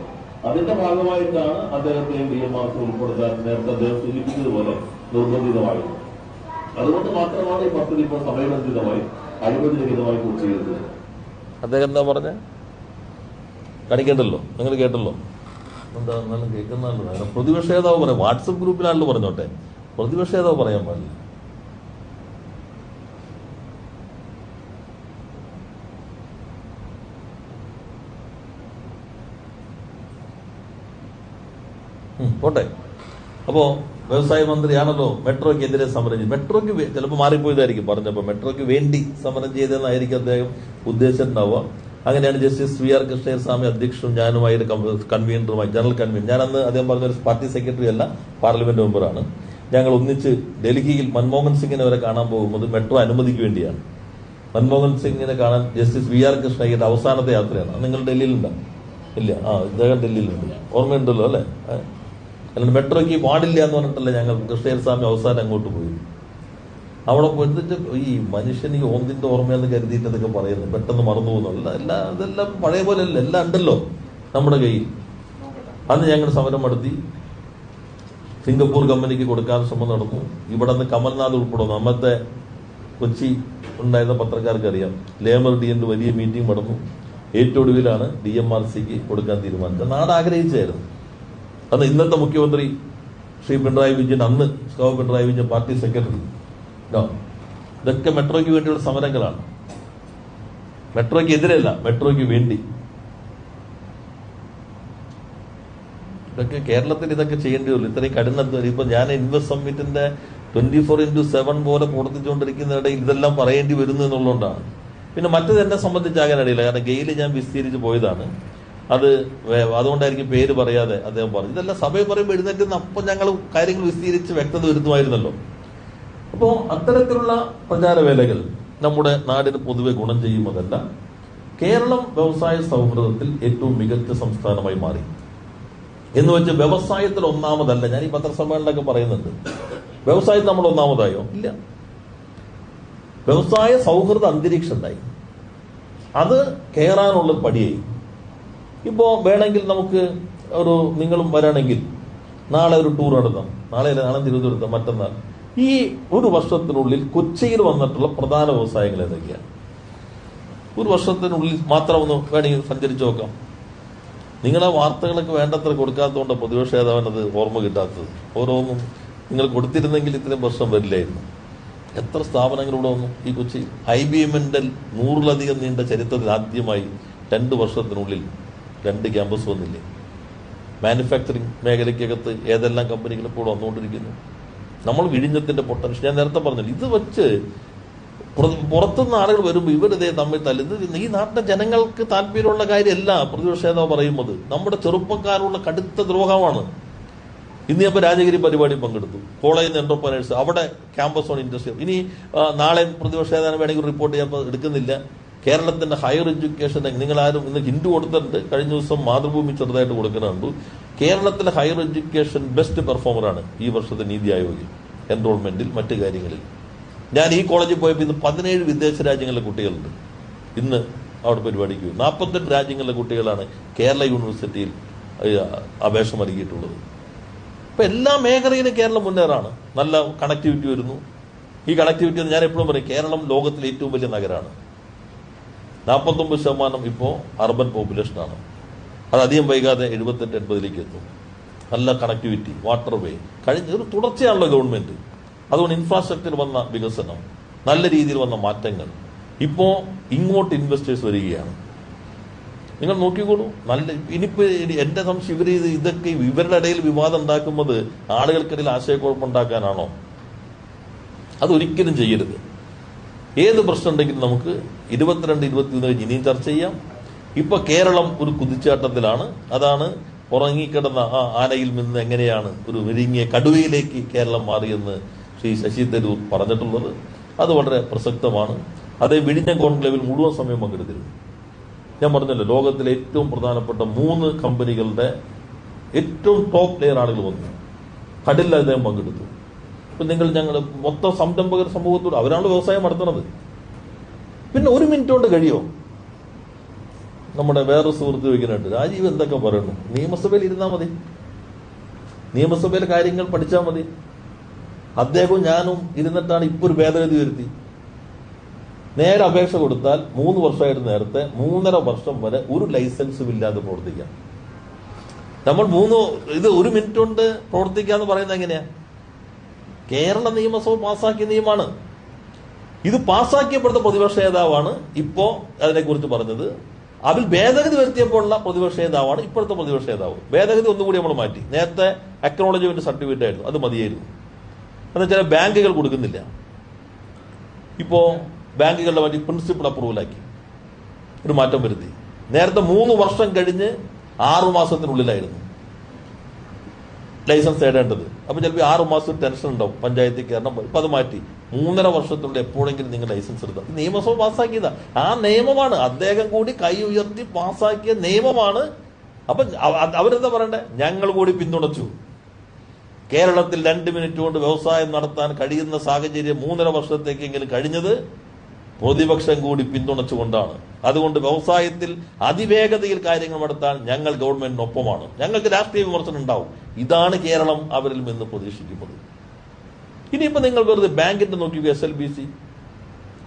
അതിന്റെ ഭാഗമായിട്ടാണ് അദ്ദേഹത്തെയും DMRC ഉൾപ്പെടുത്താൻ നേരത്തെ അദ്ദേഹം സൂചിപ്പിച്ചതുപോലെ നിർബന്ധിതമായത്. അതുകൊണ്ട് മാത്രമാണ് ഈ പദ്ധതി ഇപ്പോൾ സമയബന്ധിതമായി അഴിമതിരഹിതമായി പൂർത്തീകരിച്ചത്. അദ്ദേഹം എന്താ പറഞ്ഞ കാണിക്കേണ്ടല്ലോ, നിങ്ങൾ കേട്ടല്ലോ. എന്താ എന്നാലും കേൾക്കുന്നല്ലോ. പ്രതിപക്ഷ നേതാവ് പറയാം, വാട്സപ്പ് ഗ്രൂപ്പിലാണല്ലോ പറഞ്ഞോട്ടെ, പ്രതിപക്ഷ നേതാവ് പറയാൻ പാടില്ല. പോട്ടെ. അപ്പോ വ്യവസായ മന്ത്രിയാണല്ലോ മെട്രോയ്ക്കെതിരെ സമരം ചെയ്ത്, മെട്രോയ്ക്ക് ചിലപ്പോൾ മാറിപ്പോയതായിരിക്കും പറഞ്ഞപ്പോൾ, മെട്രോയ്ക്ക് വേണ്ടി സമരം ചെയ്തതെന്നായിരിക്കും അദ്ദേഹം ഉദ്ദേശിച്ചിട്ടുണ്ടാവുക. അങ്ങനെയാണ് ജസ്റ്റിസ് VR കൃഷ്ണസ്വാമി അധ്യക്ഷനും ഞാനുമായിട്ട് കൺവീനറുമായി ജനറൽ കൺവീനർ, ഞാനന്ന് അദ്ദേഹം പറഞ്ഞ പാർട്ടി സെക്രട്ടറി അല്ല, പാർലമെന്റ് മെമ്പറാണ്. ഞങ്ങൾ ഒന്നിച്ച് ഡൽഹിയിൽ മൻമോഹൻ സിംഗിനെ വരെ കാണാൻ പോകുന്നത് മെട്രോ അനുമതിക്ക് വേണ്ടിയാണ്. മൻമോഹൻ സിംഗിനെ കാണാൻ ജസ്റ്റിസ് VR കൃഷ്ണയ്യയുടെ അവസാനത്തെ യാത്രയാണ്. നിങ്ങൾ ഡൽഹിയിലുണ്ടോ? ഇല്ല. ഇദ്ദേഹം ഡൽഹിയിലുണ്ട്, ഓർമ്മയുണ്ടല്ലോ അല്ലേ? അല്ലാണ്ട് മെട്രോയ്ക്ക് പാടില്ല എന്ന് പറഞ്ഞിട്ടല്ലേ ഞങ്ങൾ കൃഷ്ണസ്വാമി അവസാനം അങ്ങോട്ട് പോയി. അവിടെ പോയിട്ട് ഈ മനുഷ്യൻ ഈ ഓന്തിന്റെ ഓർമ്മയെന്ന് കരുതിയിട്ട് അതൊക്കെ പറയുന്നത് പെട്ടെന്ന് മറന്നു പോകുന്നു. ഇതെല്ലാം പഴയ പോലെ അല്ല, എല്ലാം ഉണ്ടല്ലോ നമ്മുടെ കയ്യിൽ. അന്ന് ഞങ്ങൾ സമരം നടത്തി, സിംഗപ്പൂർ കമ്പനിക്ക് കൊടുക്കാൻ ശ്രമം നടന്നു. ഇവിടെ നിന്ന് കമൽനാഥ് ഉൾപ്പെടെ അന്നത്തെ കൊച്ചി ഉണ്ടായിരുന്ന പത്രക്കാർക്ക് അറിയാം, ലേബർ ഡിന്റെ വലിയ മീറ്റിംഗ് നടന്നു. ഏറ്റവും ഒടുവിലാണ് DMRCക്ക് കൊടുക്കാൻ തീരുമാനിച്ചത്. നാട് ആഗ്രഹിച്ചായിരുന്നു. അന്ന് ഇന്നത്തെ മുഖ്യമന്ത്രി ശ്രീ പിണറായി വിജയൻ, അന്ന് പിണറായി വിജയൻ പാർട്ടി സെക്രട്ടറി, ഇതൊക്കെ മെട്രോയ്ക്ക് വേണ്ടിയുള്ള സമരങ്ങളാണ്. മെട്രോയ്ക്ക് എതിരല്ല, മെട്രോയ്ക്ക് വേണ്ടി. ഇതൊക്കെ കേരളത്തിൽ ഇതൊക്കെ ചെയ്യേണ്ടി വരും. ഇത്രയും കഠിനത്തിൽ ഇപ്പൊ ഞാൻ ഇൻവെസ്റ്റ് സമ്മിറ്റിന്റെ 24/7 പോലെ പ്രവർത്തിച്ചുകൊണ്ടിരിക്കുന്നതിനിടയിൽ ഇതെല്ലാം പറയേണ്ടി വരുന്നു എന്നുള്ളതുകൊണ്ടാണ്. പിന്നെ മറ്റത് എന്നെ സംബന്ധിച്ചാകാനിടയില്ല, കാരണം ഗെയില് ഞാൻ വിസ്തീരിച്ച് പോയതാണ്. അതുകൊണ്ടായിരിക്കും പേര് പറയാതെ അദ്ദേഹം പറഞ്ഞു. ഇതെല്ലാം സഭയിൽ പറയുമ്പോൾ എഴുന്നേറ്റുന്ന അപ്പം ഞങ്ങൾ കാര്യങ്ങൾ വിസ്തീരിച്ച് വ്യക്തത വരുത്തുമായിരുന്നല്ലോ. അപ്പോൾ അത്തരത്തിലുള്ള പ്രചാരവേലകൾ നമ്മുടെ നാടിന് പൊതുവെ ഗുണം ചെയ്യുന്നതല്ല. കേരളം വ്യവസായ സൗഹൃദത്തിൽ ഏറ്റവും മികച്ച സംസ്ഥാനമായി മാറി എന്ന് വെച്ച് വ്യവസായത്തിൽ ഒന്നാമതല്ല. ഞാൻ ഈ പത്രസമ്മേളനമൊക്കെ പറയുന്നുണ്ട്, വ്യവസായത്തിൽ നമ്മൾ ഒന്നാമതായോ? ഇല്ല. വ്യവസായ സൗഹൃദ അന്തരീക്ഷം ഉണ്ടായി, അത് കയറാനുള്ള പടിയായി. ഇപ്പോ വേണമെങ്കിൽ നമുക്ക് നിങ്ങളും വരാണെങ്കിൽ നാളെ ഒരു ടൂർ നടത്താം. നാളെ തിരുവനന്തപുരത്ത്, മറ്റന്നാൾ. ഈ ഒരു വർഷത്തിനുള്ളിൽ കൊച്ചിയിൽ വന്നിട്ടുള്ള പ്രധാന വ്യവസായങ്ങൾ ഏതൊക്കെയാണ്? ഒരു വർഷത്തിനുള്ളിൽ മാത്രം ഒന്ന് വേണമെങ്കിൽ സഞ്ചരിച്ചു നോക്കാം. നിങ്ങളെ വാർത്തകളൊക്കെ വേണ്ടത്ര കൊടുക്കാത്തതുകൊണ്ട് പ്രതിപക്ഷ നേതാവിനത് ഓർമ്മ കിട്ടാത്തത്. ഓരോന്നും നിങ്ങൾ കൊടുത്തിരുന്നെങ്കിൽ ഇത്രയും വർഷം വരില്ലായിരുന്നു. എത്ര സ്ഥാപനങ്ങൾ ഇവിടെ വന്നു ഈ കൊച്ചി. IBMന്റെ 100-ലധികം നീണ്ട ചരിത്രത്തിൽ ആദ്യമായി 2 വർഷത്തിനുള്ളിൽ 2 ക്യാമ്പസ് വന്നില്ലേ? മാനുഫാക്ചറിങ് മേഖലയ്ക്കകത്ത് ഏതെല്ലാം കമ്പനികൾ ഇപ്പോൾ വന്നുകൊണ്ടിരിക്കുന്നു. നമ്മൾ വിഴിഞ്ഞത്തിന്റെ പൊട്ടൻഷ്യൽ ഞാൻ നേരത്തെ പറഞ്ഞില്ല. ഇത് വെച്ച് പുറത്തുനിന്ന് ആളുകൾ വരുമ്പോൾ ഇവരിതേ തമ്മിൽ തല്ലുന്നത്. ഈ നാട്ടിലെ ജനങ്ങൾക്ക് താല്പര്യമുള്ള കാര്യമല്ല പ്രതിപക്ഷ നേതാവ് പറയുന്നത്. നമ്മുടെ ചെറുപ്പക്കാരുള്ള കടുത്ത ദ്രോഹമാണ്. ഇന്ന് ഞാൻ രാജഗിരി പരിപാടി പങ്കെടുത്തു. കോളേജ് എന്റർപ്രനേഴ്സ്, അവിടെ ക്യാമ്പസ് ഓൺ ഇൻഡസ്ട്രി. ഇനി നാളെ പ്രതിപക്ഷ നേതാവിന് വേണമെങ്കിൽ റിപ്പോർട്ട് ചെയ്യാൻ എടുക്കുന്നില്ല. കേരളത്തിന്റെ ഹയർ എഡ്യൂക്കേഷൻ നിങ്ങളാരും ഇന്ന് ഹിന്ദു കൊടുത്തിട്ടുണ്ട്. കഴിഞ്ഞ ദിവസം മാതൃഭൂമി ചെറുതായിട്ട് കൊടുക്കുന്നുണ്ട്. കേരളത്തിലെ ഹയർ എഡ്യൂക്കേഷൻ ബെസ്റ്റ് പെർഫോമറാണ് ഈ വർഷത്തെ നീതി ആയോഗിൽ, എൻറോൾമെന്റിൽ, മറ്റു കാര്യങ്ങളിൽ. ഞാൻ ഈ കോളേജിൽ പോയപ്പോൾ ഇന്ന് 17 വിദേശ രാജ്യങ്ങളിലെ കുട്ടികളുണ്ട്. ഇന്ന് അവിടെ പരിപാടിക്ക് 48 രാജ്യങ്ങളിലെ കുട്ടികളാണ് കേരള യൂണിവേഴ്സിറ്റിയിൽ അപേക്ഷ നൽകിയിട്ടുള്ളത്. ഇപ്പൊ എല്ലാ മേഖലയിലും കേരളം മുന്നേറാണ്. നല്ല കണക്ടിവിറ്റി വരുന്നു. ഈ കണക്ടിവിറ്റി ഞാൻ എപ്പോഴും പറയും, കേരളം ലോകത്തിലെ ഏറ്റവും വലിയ നഗരമാണ്. 49% ഇപ്പോൾ അർബൻ പോപ്പുലേഷനാണ്. അത് അധികം വൈകാതെ 78-80 എത്തും. നല്ല കണക്ടിവിറ്റി, വാട്ടർ വേ, കഴിഞ്ഞ ഒരു തുടർച്ചയാണല്ലോ ഗവൺമെന്റ്. അതുകൊണ്ട് ഇൻഫ്രാസ്ട്രക്ചർ വന്ന വികസനം, നല്ല രീതിയിൽ വന്ന മാറ്റങ്ങൾ. ഇപ്പോ ഇങ്ങോട്ട് ഇൻവെസ്റ്റേഴ്സ് വരികയാണ്. നിങ്ങൾ നോക്കിക്കോളൂ. ഇനിയിപ്പോ എന്റെ സംശയം ഇതൊക്കെ ഇവരുടെ ഇടയിൽ വിവാദം ഉണ്ടാക്കുന്നത് ആളുകൾക്കിടയിൽ ആശയക്കുഴപ്പമുണ്ടാക്കാനാണോ? അതൊരിക്കലും ചെയ്യരുത്. ഏത് പ്രശ്നം ഉണ്ടെങ്കിലും നമുക്ക് 22-23 കഴിഞ്ഞ് ഇനിയും ചർച്ച ചെയ്യാം. ഇപ്പൊ കേരളം ഒരു കുതിച്ചാട്ടത്തിലാണ്. അതാണ് ഉറങ്ങിക്കിടന്ന ആ ആനയിൽ നിന്ന് എങ്ങനെയാണ് ഒരു വിരിങ്ങിയ കടുവയിലേക്ക് കേരളം മാറിയെന്ന് ശ്രീ ശശി തരൂർ പറഞ്ഞിട്ടുള്ളത്. അത് വളരെ പ്രസക്തമാണ്. അതേ വിഴിഞ്ഞം കോൺക്ലേവിൽ മുഴുവൻ സമയം പങ്കെടുത്തിരുന്നു. ഞാൻ പറഞ്ഞല്ലോ, ലോകത്തിലെ ഏറ്റവും പ്രധാനപ്പെട്ട 3 കമ്പനികളുടെ ഏറ്റവും ടോപ്പ് ലെയർ ആളുകൾ വന്നു. കടില്ല അദ്ദേഹം പങ്കെടുത്തു. ഇപ്പം ഞങ്ങൾ മൊത്തം സംരംഭകർ സമൂഹത്തോട് അവരാണ് വ്യവസായം നടത്തുന്നത്. പിന്നെ ഒരു മിനിറ്റ് കൊണ്ട് കഴിയോ? നമ്മുടെ വേറൊരു സുഹൃത്ത് ചോദിക്കാനായിട്ട് രാജീവ് എന്തൊക്കെ പറയുന്നു, നിയമസഭയിൽ ഇരുന്നാൽ മതി, നിയമസഭയിലെ കാര്യങ്ങൾ പഠിച്ചാൽ മതി. അദ്ദേഹവും ഞാനും ഇരുന്നിട്ടാണ് ഇപ്പോൾ ഒരു ഭേദഗതി വരുത്തി. നേരെ അപേക്ഷ കൊടുത്താൽ 3 വർഷമായിട്ട് നേരത്തെ 3.5 വർഷം വരെ ഒരു ലൈസൻസും ഇല്ലാതെ പ്രവർത്തിക്കാം. നമ്മൾ ഇത് 1 മിനിറ്റ് കൊണ്ട് പ്രവർത്തിക്കാന്ന് പറയുന്നത് എങ്ങനെയാ? കേരള നിയമസഭ പാസ്സാക്കിയ നിയമമാണ്. ഇത് പാസ്സാക്കിയപ്പോഴത്തെ പ്രതിപക്ഷ നേതാവാണ് ഇപ്പോ അതിനെക്കുറിച്ച് പറഞ്ഞത്. അതിൽ ഭേദഗതി വരുത്തിയപ്പോഴുള്ള പ്രതിപക്ഷ നേതാവാണ് ഇപ്പോഴത്തെ പ്രതിപക്ഷ നേതാവ്. ഭേദഗതി ഒന്നുകൂടി നമ്മൾ മാറ്റി. നേരത്തെ അക്നോളജ്മെന്റ് സർട്ടിഫിക്കറ്റ് ആയിരുന്നു, അത് മതിയായിരുന്നു. എന്നുവെച്ചാൽ ബാങ്കുകൾ കൊടുക്കുന്നില്ല. ഇപ്പോ ബാങ്കുകളുടെ വേണ്ടി പ്രിൻസിപ്പൽ അപ്രൂവലാക്കി ഒരു മാറ്റം വരുത്തി. നേരത്തെ 3 വർഷം കഴിഞ്ഞ് 6 മാസത്തിനുള്ളിലായിരുന്നു ലൈസൻസ് നേടേണ്ടത്. അപ്പൊ ചിലപ്പോൾ 6 മാസം ടെൻഷൻ ഉണ്ടാവും, പഞ്ചായത്തിൽ കയറണം. ഇപ്പൊ അത് മാറ്റി 3.5 വർഷത്തിനുള്ളിൽ എപ്പോഴെങ്കിലും നിങ്ങൾ ലൈസൻസ് എടുത്താൽ. നിയമസഭ പാസ്സാക്കിയതാ, ആ നിയമമാണ്. അദ്ദേഹം കൂടി കൈ ഉയർത്തി പാസ്സാക്കിയ നിയമമാണ്. അപ്പൊ അവരെന്താ പറയണ്ടേ? ഞങ്ങൾ കൂടി പിന്തുണച്ചു. കേരളത്തിൽ 2 മിനിറ്റ് കൊണ്ട് വ്യവസായം നടത്താൻ കഴിയുന്ന സാഹചര്യം 3.5 വർഷത്തേക്കെങ്കിലും കഴിഞ്ഞത് പ്രതിപക്ഷം കൂടി പിന്തുണച്ചുകൊണ്ടാണ്. അതുകൊണ്ട് വ്യവസായത്തിൽ അതിവേഗതയിൽ കാര്യങ്ങൾ നടത്താൻ ഞങ്ങൾ ഗവൺമെന്റിനൊപ്പമാണ്. ഞങ്ങൾക്ക് രാഷ്ട്രീയ വിമർശനം ഉണ്ടാവും. ഇതാണ് കേരളം അവരിൽ നിന്ന് പ്രതീക്ഷിക്കുന്നത്. ഇനിയിപ്പോ നിങ്ങൾ വെറുതെ ബാങ്കിന്റെ നോക്കി, SLBC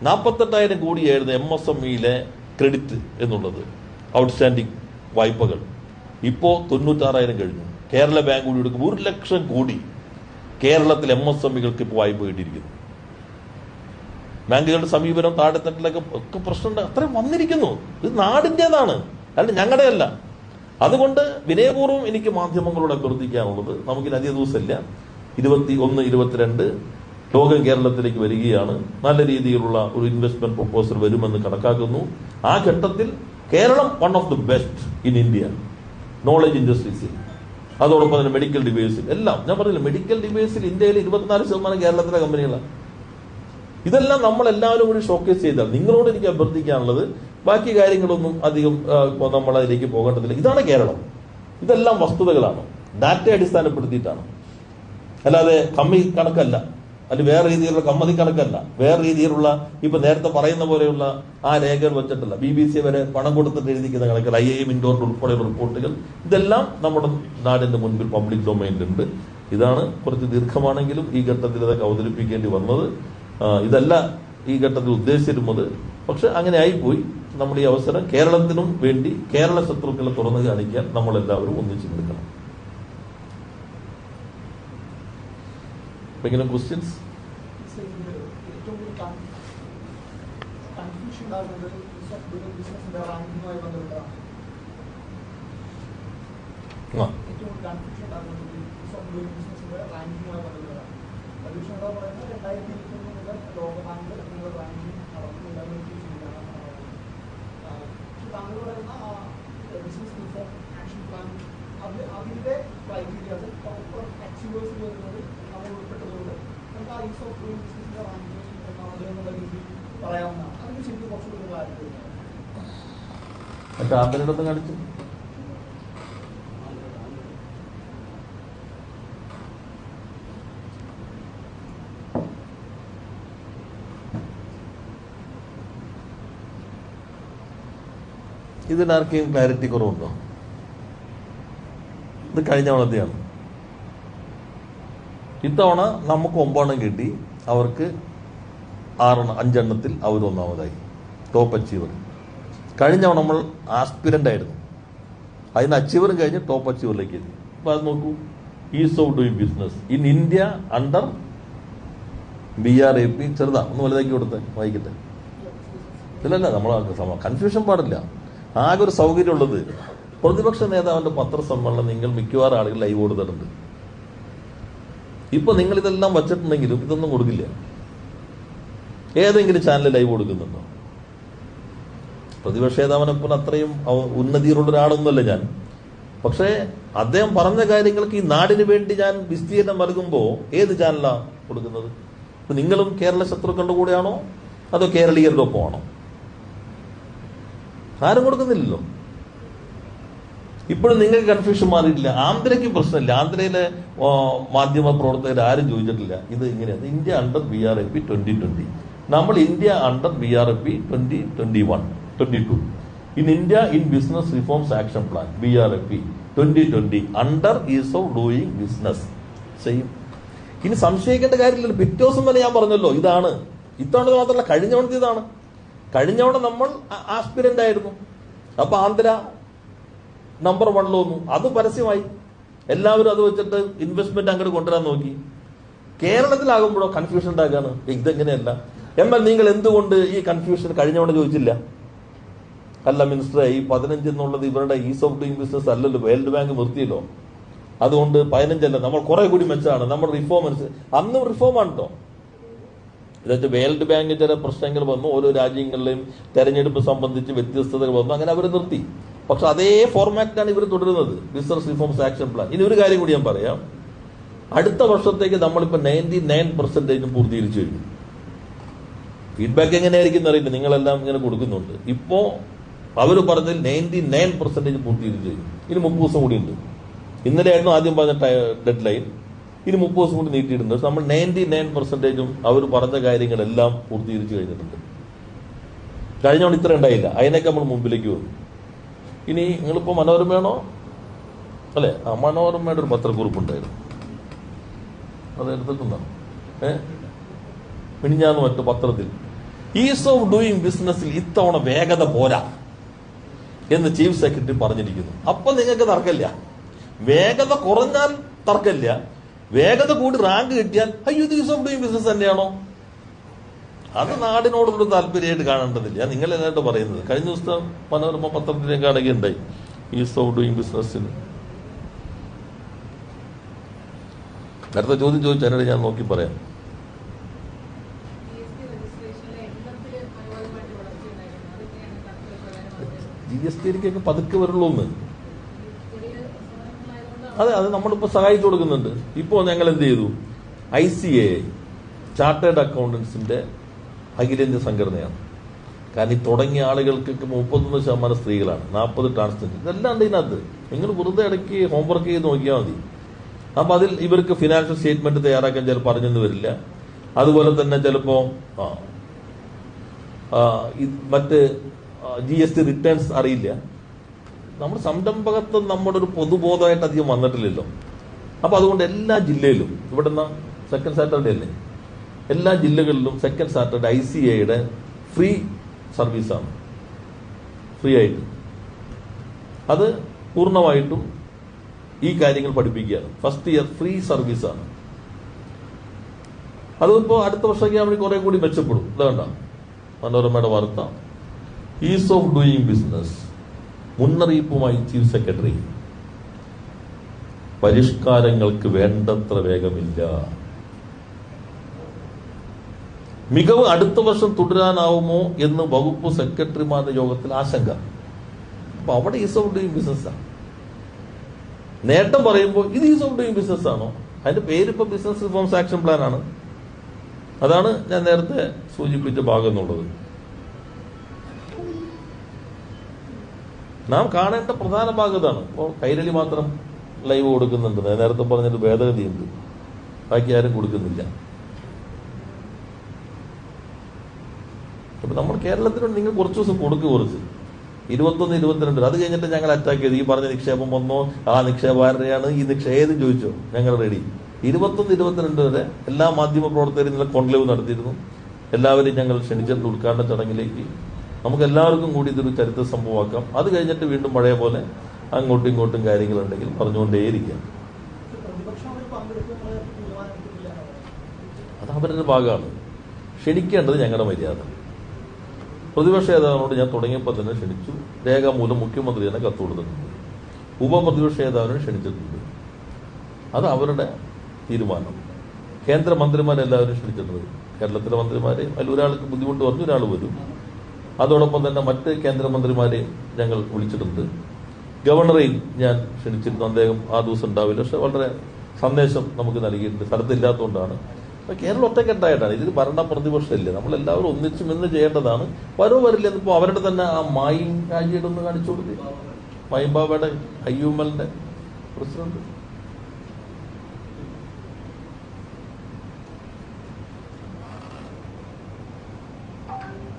48,000 കോടിയായിരുന്നു MSMEയിലെ ക്രെഡിറ്റ് എന്നുള്ളത്, ഔട്ട്സ്റ്റാൻഡിംഗ് വായ്പകൾ. ഇപ്പോ 96,000 കഴിഞ്ഞു. കേരള ബാങ്ക് കൂടി എടുക്കും 1 ലക്ഷം കോടി കേരളത്തിൽ MSMEകൾക്ക് ഇപ്പോൾ വായ്പ കിട്ടിയിരിക്കുന്നു. ബാങ്കുകളുടെ സമീപനം താഴെത്തട്ടിലൊക്കെ ഒക്കെ പ്രശ്നമുണ്ട്. അത്രയും വന്നിരിക്കുന്നു. ഇത് നാടിൻ്റെതാണ്, അല്ല ഞങ്ങളുടെ അല്ല. അതുകൊണ്ട് വിനയപൂർവ്വം എനിക്ക് മാധ്യമങ്ങളോട് അഭ്യർത്ഥിക്കാനുള്ളത്, നമുക്കിന് അധിക ദിവസമില്ല, 21, 22 ലോകം കേരളത്തിലേക്ക് വരികയാണ്. നല്ല രീതിയിലുള്ള ഒരു ഇൻവെസ്റ്റ്മെന്റ് പ്രൊപ്പോസൽ വരുമെന്ന് കണക്കാക്കുന്നു. ആ ഘട്ടത്തിൽ Keralam one of the best in India knowledge ഇൻഡസ്ട്രീസിൽ, അതോടൊപ്പം തന്നെ മെഡിക്കൽ ഡിവൈസിൽ എല്ലാം. ഞാൻ പറഞ്ഞില്ല, മെഡിക്കൽ ഡിവൈസിൽ ഇന്ത്യയിൽ 24% കേരളത്തിലെ കമ്പനികളാണ്. ഇതെല്ലാം നമ്മൾ എല്ലാവരും കൂടി ഷോക്കേസ് ചെയ്താൽ. നിങ്ങളോട് എനിക്ക് അഭ്യർത്ഥിക്കാനുള്ളത്, ബാക്കി കാര്യങ്ങളൊന്നും അധികം നമ്മൾ അതിലേക്ക് പോകേണ്ടതില്ല. ഇതാണ് കേരളം. ഇതെല്ലാം വസ്തുതകളാണ്, ഡാറ്റ അടിസ്ഥാനപ്പെടുത്തിയിട്ടാണ്. അല്ലാതെ കമ്മി കണക്കല്ല, അല്ലെങ്കിൽ വേറെ രീതിയിലുള്ള കമ്മതി കണക്കല്ല, വേറെ രീതിയിലുള്ള ഇപ്പൊ നേരത്തെ പറയുന്ന പോലെയുള്ള ആ രേഖകൾ വെച്ചിട്ടല്ല. BBC വരെ പണം കൊടുത്തിട്ട് എഴുതിക്കുന്ന കണക്കല്ല. IIM ഇൻഡോർ ഉൾപ്പെടെയുള്ള റിപ്പോർട്ടുകൾ, ഇതെല്ലാം നമ്മുടെ നാടിന്റെ മുൻപിൽ പബ്ലിക് ഡൊമൈനിലുണ്ട്. ഇതാണ് കുറച്ച് ദീർഘമാണെങ്കിലും ഈ ഘട്ടത്തിൽ ഇതൊക്കെ അവതരിപ്പിക്കേണ്ടി വന്നത്. ഇതല്ല ഈ ഘട്ടത്തിൽ ഉദ്ദേശിച്ചിരുന്നത്, പക്ഷെ അങ്ങനെ ആയിപ്പോയി. നമ്മൾ ഈ അവസരം കേരളത്തിനും വേണ്ടി കേരള ശത്രുക്കളെ തുറന്നു കാണിക്കാൻ നമ്മൾ എല്ലാവരും ഒന്നിച്ചു നിൽക്കണം. എന്തെങ്കിലും ക്വസ്റ്റ്യൻസ്? അതിന്റെ ക്രൈറ്റീരിയ പ്രോപ്പർ അച്ചീവേഴ്സ് വരുന്നത് നമ്മൾ ഉൾപ്പെട്ടതുകൊണ്ട് നമുക്ക് ആ ഈസ് ഓഫ് ഡൂയിങ് ബിസിനസിന്റെ റാങ്കിങ് എന്നുള്ള രീതിയിൽ പറയാവുന്നതാണ്. അതിന് ശരിക്കും കുറച്ചുകൂടി ക്ലാരിറ്റി കാന്തനോടൊന്ന് കാണിച്ചു. ഇതിനാർക്കെയും ക്ലാരിറ്റി കുറവുണ്ടോ? ഇത് കഴിഞ്ഞ തവണത്തെയാണ്. ഇത്തവണ നമുക്ക് 9 കിട്ടി, അവർക്ക് 5 എണ്ണത്തിൽ അവർ ഒന്നാമതായി, ടോപ്പ് അച്ചീവർ. കഴിഞ്ഞ തവണ നമ്മൾ ആസ്പിരന്റ് ആയിരുന്നു, അതിന് അച്ചീവറും കഴിഞ്ഞ് ടോപ്പ് അച്ചീവറിലേക്ക് എത്തി. അപ്പൊ അത് നോക്കൂ, is of doing business in India under BRAP. ചെറുതാ, ഒന്ന് വലുതാക്കി കൊടുത്തേ, വായിക്കട്ടെ. ഇല്ലല്ല, നമ്മൾ കൺഫ്യൂഷൻ പാടില്ല. ആകെ ഒരു സൗകര്യമുള്ളത്, പ്രതിപക്ഷ നേതാവിന്റെ പത്രസമ്മേളനം നിങ്ങൾ മിക്കവാറും ആളുകൾ ലൈവ് കൊടുത്തിട്ടുണ്ട്. ഇപ്പൊ നിങ്ങൾ ഇതെല്ലാം വച്ചിട്ടുണ്ടെങ്കിലും ഇതൊന്നും കൊടുക്കില്ല. ഏതെങ്കിലും ചാനൽ ലൈവ് കൊടുക്കുന്നുണ്ടോ? പ്രതിപക്ഷ നേതാവിനെപ്പോൾ അത്രയും ഉന്നതിയിലുള്ള ഒരാളൊന്നുമല്ല ഞാൻ. പക്ഷേ അദ്ദേഹം പറഞ്ഞ കാര്യങ്ങൾക്ക് ഈ നാടിന് വേണ്ടി ഞാൻ വിസ്തീർണം നൽകുമ്പോൾ ഏത് ചാനലാണ് കൊടുക്കുന്നത്? നിങ്ങളും കേരള ശത്രുക്കളുടെ കൂടെയാണോ അതോ കേരളീയരുടെ ഒപ്പമാണോ? ആരും കൊടുക്കുന്നില്ലല്ലോ. ഇപ്പോഴും നിങ്ങൾക്ക് കൺഫ്യൂഷൻ മാറിയിട്ടില്ല. ആന്ധ്രയ്ക്ക് പ്രശ്നമില്ല. ആന്ധ്രയിലെ മാധ്യമ പ്രവർത്തകർ ആരും ചോദിച്ചിട്ടില്ല ഇത് ഇങ്ങനെയാണ്. ഇന്ത്യ അണ്ടർ BRAP 2020, നമ്മൾ India under BRAP 2021-22. In India in business reforms action plan BRAP 2020 under ease of doing business ചെയ്യും. ഇനി സംശയിക്കേണ്ട കാര്യമില്ലല്ലോ. പിറ്റേ ദിവസം തന്നെ ഞാൻ പറഞ്ഞല്ലോ ഇതാണ്. ഇത്തവണ മാത്രമല്ല, കഴിഞ്ഞവണത്തെ ഇതാണ്. കഴിഞ്ഞവണ നമ്മൾ ആസ്പിരന്റ് ആയിരുന്നു. അപ്പൊ ആന്ധ്ര നമ്പർ 1 വന്നു. അത് പരസ്യമായി. എല്ലാവരും അത് വെച്ചിട്ട് ഇൻവെസ്റ്റ്മെന്റ് അങ്ങോട്ട് കൊണ്ടുവരാൻ നോക്കി. കേരളത്തിലാകുമ്പോഴോ കൺഫ്യൂഷൻ ഉണ്ടാക്കാണ്. ഇതെങ്ങനെയല്ല. എന്നാൽ നിങ്ങൾ എന്തുകൊണ്ട് ഈ കൺഫ്യൂഷൻ കഴിഞ്ഞവണ ചോദിച്ചില്ല? അല്ല മിനിസ്റ്ററെ, ഈ 15 എന്നുള്ളത് ഇവരുടെ ഈസ് ഓഫ് ഡൂയിങ് ബിസിനസ് അല്ലല്ലോ, വേൾഡ് ബാങ്ക് നിർത്തിയല്ലോ, അതുകൊണ്ട് 15 അല്ല, നമ്മൾ കുറെ കൂടി മെച്ചാണ്, നമ്മൾ റിഫോം അന്നും റിഫോം ആണ് കേട്ടോ. ഇതൊക്കെ വേൾഡ് ബാങ്ക് ചില പ്രശ്നങ്ങൾ വന്നു, ഓരോ രാജ്യങ്ങളിലെയും തെരഞ്ഞെടുപ്പ് സംബന്ധിച്ച് വ്യത്യസ്തതകൾ വന്നു, അങ്ങനെ അവർ നിർത്തി. പക്ഷെ അതേ ഫോർമാറ്റാണ് ഇവർ തുടരുന്നത്, ബിസിനസ് റിഫോംസ് ആക്ഷൻ പ്ലാൻ. ഇനി ഒരു കാര്യം കൂടി ഞാൻ പറയാം. അടുത്ത വർഷത്തേക്ക് നമ്മളിപ്പോൾ 99% പൂർത്തീകരിച്ചു കഴിഞ്ഞു. ഫീഡ്ബാക്ക് എങ്ങനെയായിരിക്കും അറിയില്ല, നിങ്ങളെല്ലാം ഇങ്ങനെ കൊടുക്കുന്നുണ്ട്. ഇപ്പോ അവർ പറഞ്ഞതിൽ 99% പൂർത്തീകരിച്ചു കഴിഞ്ഞു. ഇനി 30 ദിവസം കൂടി ഉണ്ട്. ഇന്നലെയായിരുന്നു ആദ്യം പറഞ്ഞ ഡെഡ് ലൈൻ. ഇനി 30 ദിവസം കൂടി നീട്ടിയിട്ടുണ്ട്. നമ്മൾ 99% അവർ പറഞ്ഞ കാര്യങ്ങളെല്ലാം പൂർത്തീകരിച്ചു കഴിഞ്ഞിട്ടുണ്ട്. കഴിഞ്ഞോണ്ട് ഇത്ര ഉണ്ടായില്ല, അതിനൊക്കെ നമ്മൾ മുമ്പിലേക്ക് വന്നു. ഇനി നിങ്ങളിപ്പോ മനോരമയാണോ അല്ലെ? ആ മനോരമയുടെ ഒരു പത്രക്കുറിപ്പുണ്ടായിരുന്നു, അത് എടുത്തിട്ടുണ്ടാവും. മിനിഞ്ഞാന്ന് മറ്റു പത്രത്തിൽ ഈസ് ഓഫ് ഡൂയിങ് ബിസിനസ്സിൽ ഇത്തവണ വേഗത പോരാ എന്ന് ചീഫ് സെക്രട്ടറി പറഞ്ഞിരിക്കുന്നു. അപ്പൊ നിങ്ങൾക്ക് തർക്കമില്ല. വേഗത കുറഞ്ഞാൽ തർക്കമില്ല, വേഗത കൂടി റാങ്ക് കിട്ടിയാൽ അയ്യോ ഇത് ഈസ് ഓഫ് ഡൂയിങ് ബിസിനസ് തന്നെയാണോ? അത് നാടിനോടൊരു താല്പര്യമായിട്ട് കാണേണ്ടതില്ല. നിങ്ങൾ എന്നായിട്ട് പറയുന്നത്. കഴിഞ്ഞ ദിവസം മനോരമ പത്രത്തിലെ കാണുകയുണ്ടായി ഈസ് ഓഫ് ഡൂയിങ് ബിസിനസ്സിന്. അടുത്ത ചോദ്യം ചോദിച്ചു, അതിനിടെ ഞാൻ നോക്കി പറയാം. GST പതുക്കെ വരുള്ളൂ എന്ന്. അതെ, അത് നമ്മളിപ്പോൾ സഹായിച്ചു കൊടുക്കുന്നുണ്ട്. ഇപ്പോൾ ഞങ്ങൾ എന്ത് ചെയ്തു, ICAI ചാർട്ടേഡ് അക്കൗണ്ടൻസിന്റെ അഖിലേന്ത്യാ സംഘടനയാണ്. കാരണം ഈ തുടങ്ങിയ ആളുകൾക്കൊക്കെ 31% സ്ത്രീകളാണ്, 40 ട്രാൻസ്ജെൻഡർ, ഇതെല്ലാം ഉണ്ട് ഇതിനകത്ത്. നിങ്ങൾ വെറുതെ ഇടയ്ക്ക് ഹോംവർക്ക് ചെയ്ത് നോക്കിയാൽ മതി. അപ്പൊ അതിൽ ഇവർക്ക് ഫിനാൻഷ്യൽ സ്റ്റേറ്റ്മെന്റ് തയ്യാറാക്കാൻ ചിലപ്പോൾ പറഞ്ഞെന്ന് വരില്ല. അതുപോലെ തന്നെ ചിലപ്പോ മറ്റ് GST റിട്ടേൺസ് അറിയില്ല. നമ്മുടെ സംരംഭകത്വം നമ്മുടെ ഒരു പൊതുബോധമായിട്ട് അധികം വന്നിട്ടില്ലല്ലോ. അപ്പൊ അതുകൊണ്ട് എല്ലാ ജില്ലയിലും, ഇവിടുന്ന് സെക്കൻഡ് സാറ്റർഡേ അല്ലേ, എല്ലാ ജില്ലകളിലും സെക്കൻഡ് സാറ്റർഡേ ICAIയുടെ ഫ്രീ സർവീസാണ്, ഫ്രീ ആയിട്ട്. അത് പൂർണ്ണമായിട്ടും ഈ കാര്യങ്ങൾ പഠിപ്പിക്കുകയാണ്. ഫസ്റ്റ് ഇയർ ഫ്രീ സർവീസാണ്. അതിപ്പോ അടുത്ത വർഷമൊക്കെ ആവുമ്പോൾ കുറെ കൂടി മെച്ചപ്പെടും. ഇതാണ്ട മനോരമയുടെ വാർത്ത, ഈസ് ഓഫ് ഡൂയിങ് ബിസിനസ് മുന്നറിയിപ്പുമായി ചീഫ് സെക്രട്ടറി. പരിഷ്കാരങ്ങൾക്ക് വേണ്ടത്ര വേഗമില്ല. മികവ് അടുത്ത വർഷം തുടരാനാവുമോ എന്ന് വകുപ്പ് സെക്രട്ടറിമാരുടെ യോഗത്തിൽ ആശങ്ക. അപ്പൊ അവിടെ ഈസ് ഓഫ് ഡൂയിങ് ബിസിനസ്സാണ്. നേട്ടം പറയുമ്പോൾ ഇത് ഈസ് ഓഫ് ഡൂയിങ് ബിസിനസ് ആണോ? അതിന്റെ പേരിപ്പോ ബിസിനസ് റിഫോംസ് ആക്ഷൻ പ്ലാൻ ആണ്. അതാണ് ഞാൻ നേരത്തെ സൂചിപ്പിച്ച ഭാഗം എന്നുള്ളത്. നാം കാണേണ്ട പ്രധാന ഭാഗം ഇതാണ്. ഇപ്പോൾ കൈരളി മാത്രം ലൈവ് കൊടുക്കുന്നുണ്ട്. ഞാൻ നേരത്തെ പറഞ്ഞൊരു ഭേദഗതിയുണ്ട്, ബാക്കി ആരും കൊടുക്കുന്നില്ല. അപ്പൊ നമ്മൾ കേരളത്തിലുണ്ട്. നിങ്ങൾ കുറച്ച് ദിവസം കൊടുക്കുക, കുറച്ച് 21, 22. അത് കഴിഞ്ഞിട്ട് ഞങ്ങൾ അറ്റാക്ക് ചെയ്തു. ഈ പറഞ്ഞ നിക്ഷേപം വന്നോ, ആ നിക്ഷേപം ആരുടെയാണ്, ഈ ഏത് ചോദിച്ചോ, ഞങ്ങൾ റെഡി. 21, 22 വരെ എല്ലാ മാധ്യമ പ്രവർത്തകരും ഇന്നലെ കോൺക്ലേവ് നടത്തിയിരുന്നു. എല്ലാവരെയും ഞങ്ങൾ ക്ഷണിച്ചിട്ടുണ്ട് ഉദ്ഘാടന ചടങ്ങിലേക്ക്. നമുക്ക് എല്ലാവർക്കും കൂടി ഇതൊരു ചരിത്ര സംഭവമാക്കാം. അത് കഴിഞ്ഞിട്ട് വീണ്ടും പഴയ പോലെ അങ്ങോട്ടും ഇങ്ങോട്ടും കാര്യങ്ങളുണ്ടെങ്കിൽ പറഞ്ഞുകൊണ്ടേയിരിക്കാം. അത് അവരുടെ ഭാഗമാണ്. ക്ഷണിക്കേണ്ടത് ഞങ്ങളുടെ മര്യാദ. പ്രതിപക്ഷ നേതാവിനോട് ഞാൻ തുടങ്ങിയപ്പോൾ തന്നെ ക്ഷണിച്ചു. രേഖാമൂലം മുഖ്യമന്ത്രി തന്നെ കത്ത് കൊടുത്തിട്ടുണ്ട്. ഉപപ്രതിപക്ഷ നേതാവിനെ ക്ഷണിച്ചിട്ടുണ്ട്. അത് അവരുടെ തീരുമാനം. കേന്ദ്രമന്ത്രിമാരെല്ലാവരും ക്ഷണിച്ചിട്ടുണ്ട്. കേരളത്തിലെ മന്ത്രിമാരെ അതിൽ ഒരാൾക്ക് ബുദ്ധിമുട്ട് പറഞ്ഞു, ഒരാൾ വരും. അതോടൊപ്പം തന്നെ മറ്റ് കേന്ദ്രമന്ത്രിമാരെയും ഞങ്ങൾ വിളിച്ചിട്ടുണ്ട്. ഗവർണറെയും ഞാൻ ക്ഷണിച്ചിരുന്നു. അദ്ദേഹം ആ ദിവസം ഉണ്ടാവില്ല, പക്ഷെ വളരെ സന്ദേശം നമുക്ക് നൽകിയിട്ടുണ്ട്. സ്ഥലത്തില്ലാത്തതുകൊണ്ടാണ്. കേരളം ഒറ്റക്കെട്ടായിട്ടാണ്. ഇതിൽ ഭരണ പ്രതിപക്ഷമില്ല. നമ്മളെല്ലാവരും ഒന്നിച്ചു നിന്ന് ചെയ്യേണ്ടതാണ്. വരോ വരില്ല. ഇപ്പോൾ അവരുടെ തന്നെ ആ മായും രാജിയുടെ ഒന്ന് കാണിച്ചു കൊടുക്കുക. പൈമ്പാവയുടെ അയ്യൂമലിന്റെ പ്രസിഡന്റ്.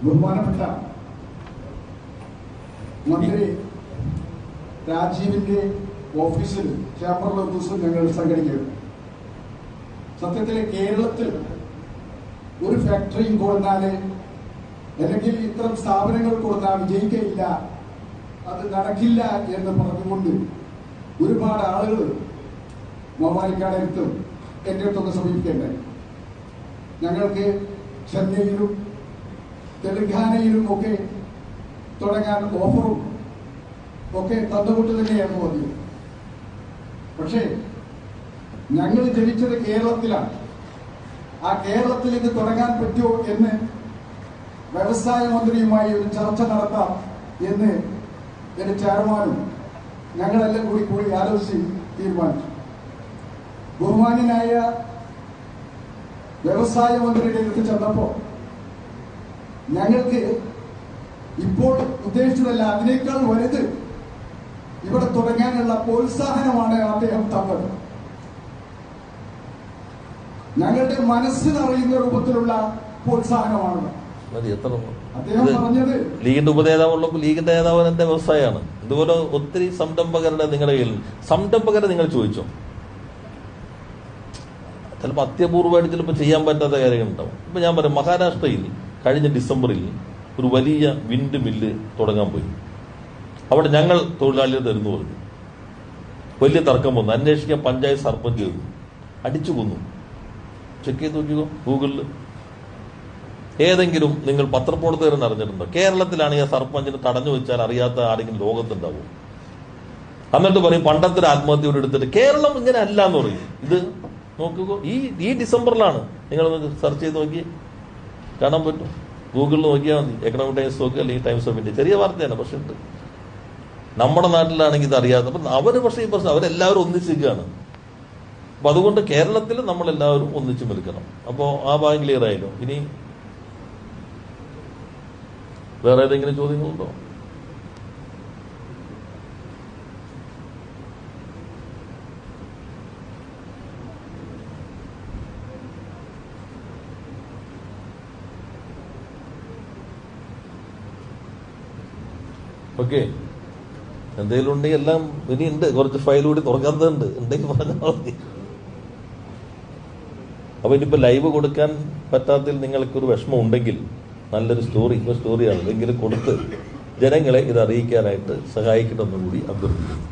ബഹുമാനപ്പെട്ട മന്ത്രി രാജീവിന്റെ ഓഫീസിൽ ചേംബറിൽ ഒരു ദിവസം ഞങ്ങൾ സംഘടിക്കും. സത്യത്തിൽ കേരളത്തിൽ ഒരു ഫാക്ടറിയും കൊടുത്താല് അല്ലെങ്കിൽ ഇത്തരം സ്ഥാപനങ്ങൾ കൊടുത്താൽ വിജയിക്കയില്ല, അത് നടക്കില്ല എന്ന് പറഞ്ഞുകൊണ്ട് ഒരുപാട് ആളുകൾ മോമാനിക്കാടടുത്തും എൻ്റെ അടുത്തൊക്കെ സമീപിക്കേണ്ടായി. ഞങ്ങൾക്ക് ചെന്നൈയിലും തെലങ്കാനയിലും ഒക്കെ തുടങ്ങാൻ ഓഫറും ഒക്കെ തന്നുകൊണ്ട് തന്നെയാണ് മതി. പക്ഷേ ഞങ്ങൾ ജനിച്ചത് കേരളത്തിലാണ്. ആ കേരളത്തിൽ ഇത് തുടങ്ങാൻ പറ്റുമോ എന്ന് വ്യവസായ മന്ത്രിയുമായി ഒരു ചർച്ച നടത്താം എന്ന് എന്റെ ചെയർമാനും ഞങ്ങളെല്ലാം കൂടി ആലോചിച്ച് തീരുമാനിച്ചു. ബഹുമാന്യനായ വ്യവസായ മന്ത്രിയുടെ അടുത്ത് ചെന്നപ്പോ ഞങ്ങൾക്ക് ഇപ്പോൾ ഉദ്ദേശിച്ചതല്ല, അതിനേക്കാൾ വലുത് ഇവിടെ തുടങ്ങാനുള്ള പ്രോത്സാഹനമാണ് അദ്ദേഹം തന്നത്. ഞങ്ങളുടെ മനസ്സിനറിയുന്ന രൂപത്തിലുള്ള പ്രോത്സാഹനമാണ് അദ്ദേഹം പറഞ്ഞത്. ലീഗിന്റെ ഉപനേതാവുള്ളപ്പോൾ ലീഗിന്റെ നേതാവ് എന്റെ വ്യവസായമാണ്. ഇതുപോലെ ഒത്തിരി സംരംഭകരുടെ നിങ്ങളുടെ കയ്യിൽ സംരംഭകരെ നിങ്ങൾ ചോദിച്ചോ? ചിലപ്പോൾ അത്യപൂർവമായിട്ട് ചിലപ്പോൾ ചെയ്യാൻ പറ്റാത്ത കാര്യങ്ങളുണ്ടാവും. ഇപ്പൊ ഞാൻ പറയാം, മഹാരാഷ്ട്രയിൽ കഴിഞ്ഞ ഡിസംബറിൽ ഒരു വലിയ വിൻഡ് മില്ല് തുടങ്ങാൻ പോയി. അവിടെ ഞങ്ങൾ തൊഴിലാളികൾ തരുന്നു പറഞ്ഞു. വലിയ തർക്കം വന്നു. അന്വേഷിക്കാൻ പഞ്ചായത്ത് സർപഞ്ച് ചെയ്തു, അടിച്ചു കൊന്നു. ചെക്ക് ചെയ്ത് നോക്കിയോ ഗൂഗിളിൽ. ഏതെങ്കിലും നിങ്ങൾ പത്രപ്രവർത്തകരെ അറിഞ്ഞിട്ടുണ്ടോ? കേരളത്തിലാണെങ്കിൽ ആ സർപഞ്ചിന് തടഞ്ഞു വെച്ചാൽ അറിയാത്ത ആരെങ്കിലും ലോകത്തുണ്ടാവും. എന്നിട്ട് പറയും പണ്ടത്തെ ഒരു ആത്മഹത്യയോട് എടുത്തിട്ട് കേരളം ഇങ്ങനെ അല്ല എന്ന് പറയും. ഇത് നോക്കുക, ഈ ഡിസംബറിലാണ്. നിങ്ങൾ സെർച്ച് ചെയ്ത് നോക്കി കാണാൻ പറ്റും. ഗൂഗിളിൽ നോക്കിയാൽ മതി. എക്കണോമിക് ടൈംസ് നോക്കുക, അല്ലെങ്കിൽ ടൈംസ് ഓഫ് ഇന്ത്യ. ചെറിയ വാർത്തയാണ്, പക്ഷെ ഉണ്ട്. നമ്മുടെ നാട്ടിലാണെങ്കിൽ ഇത് അറിയാതെ. അപ്പം അവർ പക്ഷേ ഈ പ്രശ്നം അവരെല്ലാവരും ഒന്നിച്ചിരിക്കുകയാണ്. അപ്പൊ അതുകൊണ്ട് കേരളത്തിൽ നമ്മളെല്ലാവരും ഒന്നിച്ചു നിൽക്കണം. അപ്പോൾ ആ ഭാഗം ക്ലിയർ ആയല്ലോ. ഇനി വേറെ ഏതെങ്കിലും ചോദ്യങ്ങളുണ്ടോ? ഓക്കെ, എന്തെങ്കിലും ഉണ്ടെങ്കിൽ എല്ലാം ഇനി ഉണ്ട്. കുറച്ച് ഫയൽ കൂടി തുറക്കാത്തതുണ്ട്, ഉണ്ടെങ്കിൽ പറഞ്ഞാൽ മതി. അപ്പൊ ഇനിയിപ്പോ ലൈവ് കൊടുക്കാൻ പറ്റാത്തതിൽ നിങ്ങൾക്കൊരു വിഷമം ഉണ്ടെങ്കിൽ നല്ലൊരു സ്റ്റോറിയാണ്, എങ്കിലും കൊടുത്ത് ജനങ്ങളെ ഇത് അറിയിക്കാനായിട്ട് സഹായിക്കണമെന്നുകൂടി അഭ്യർത്ഥിക്കുന്നു.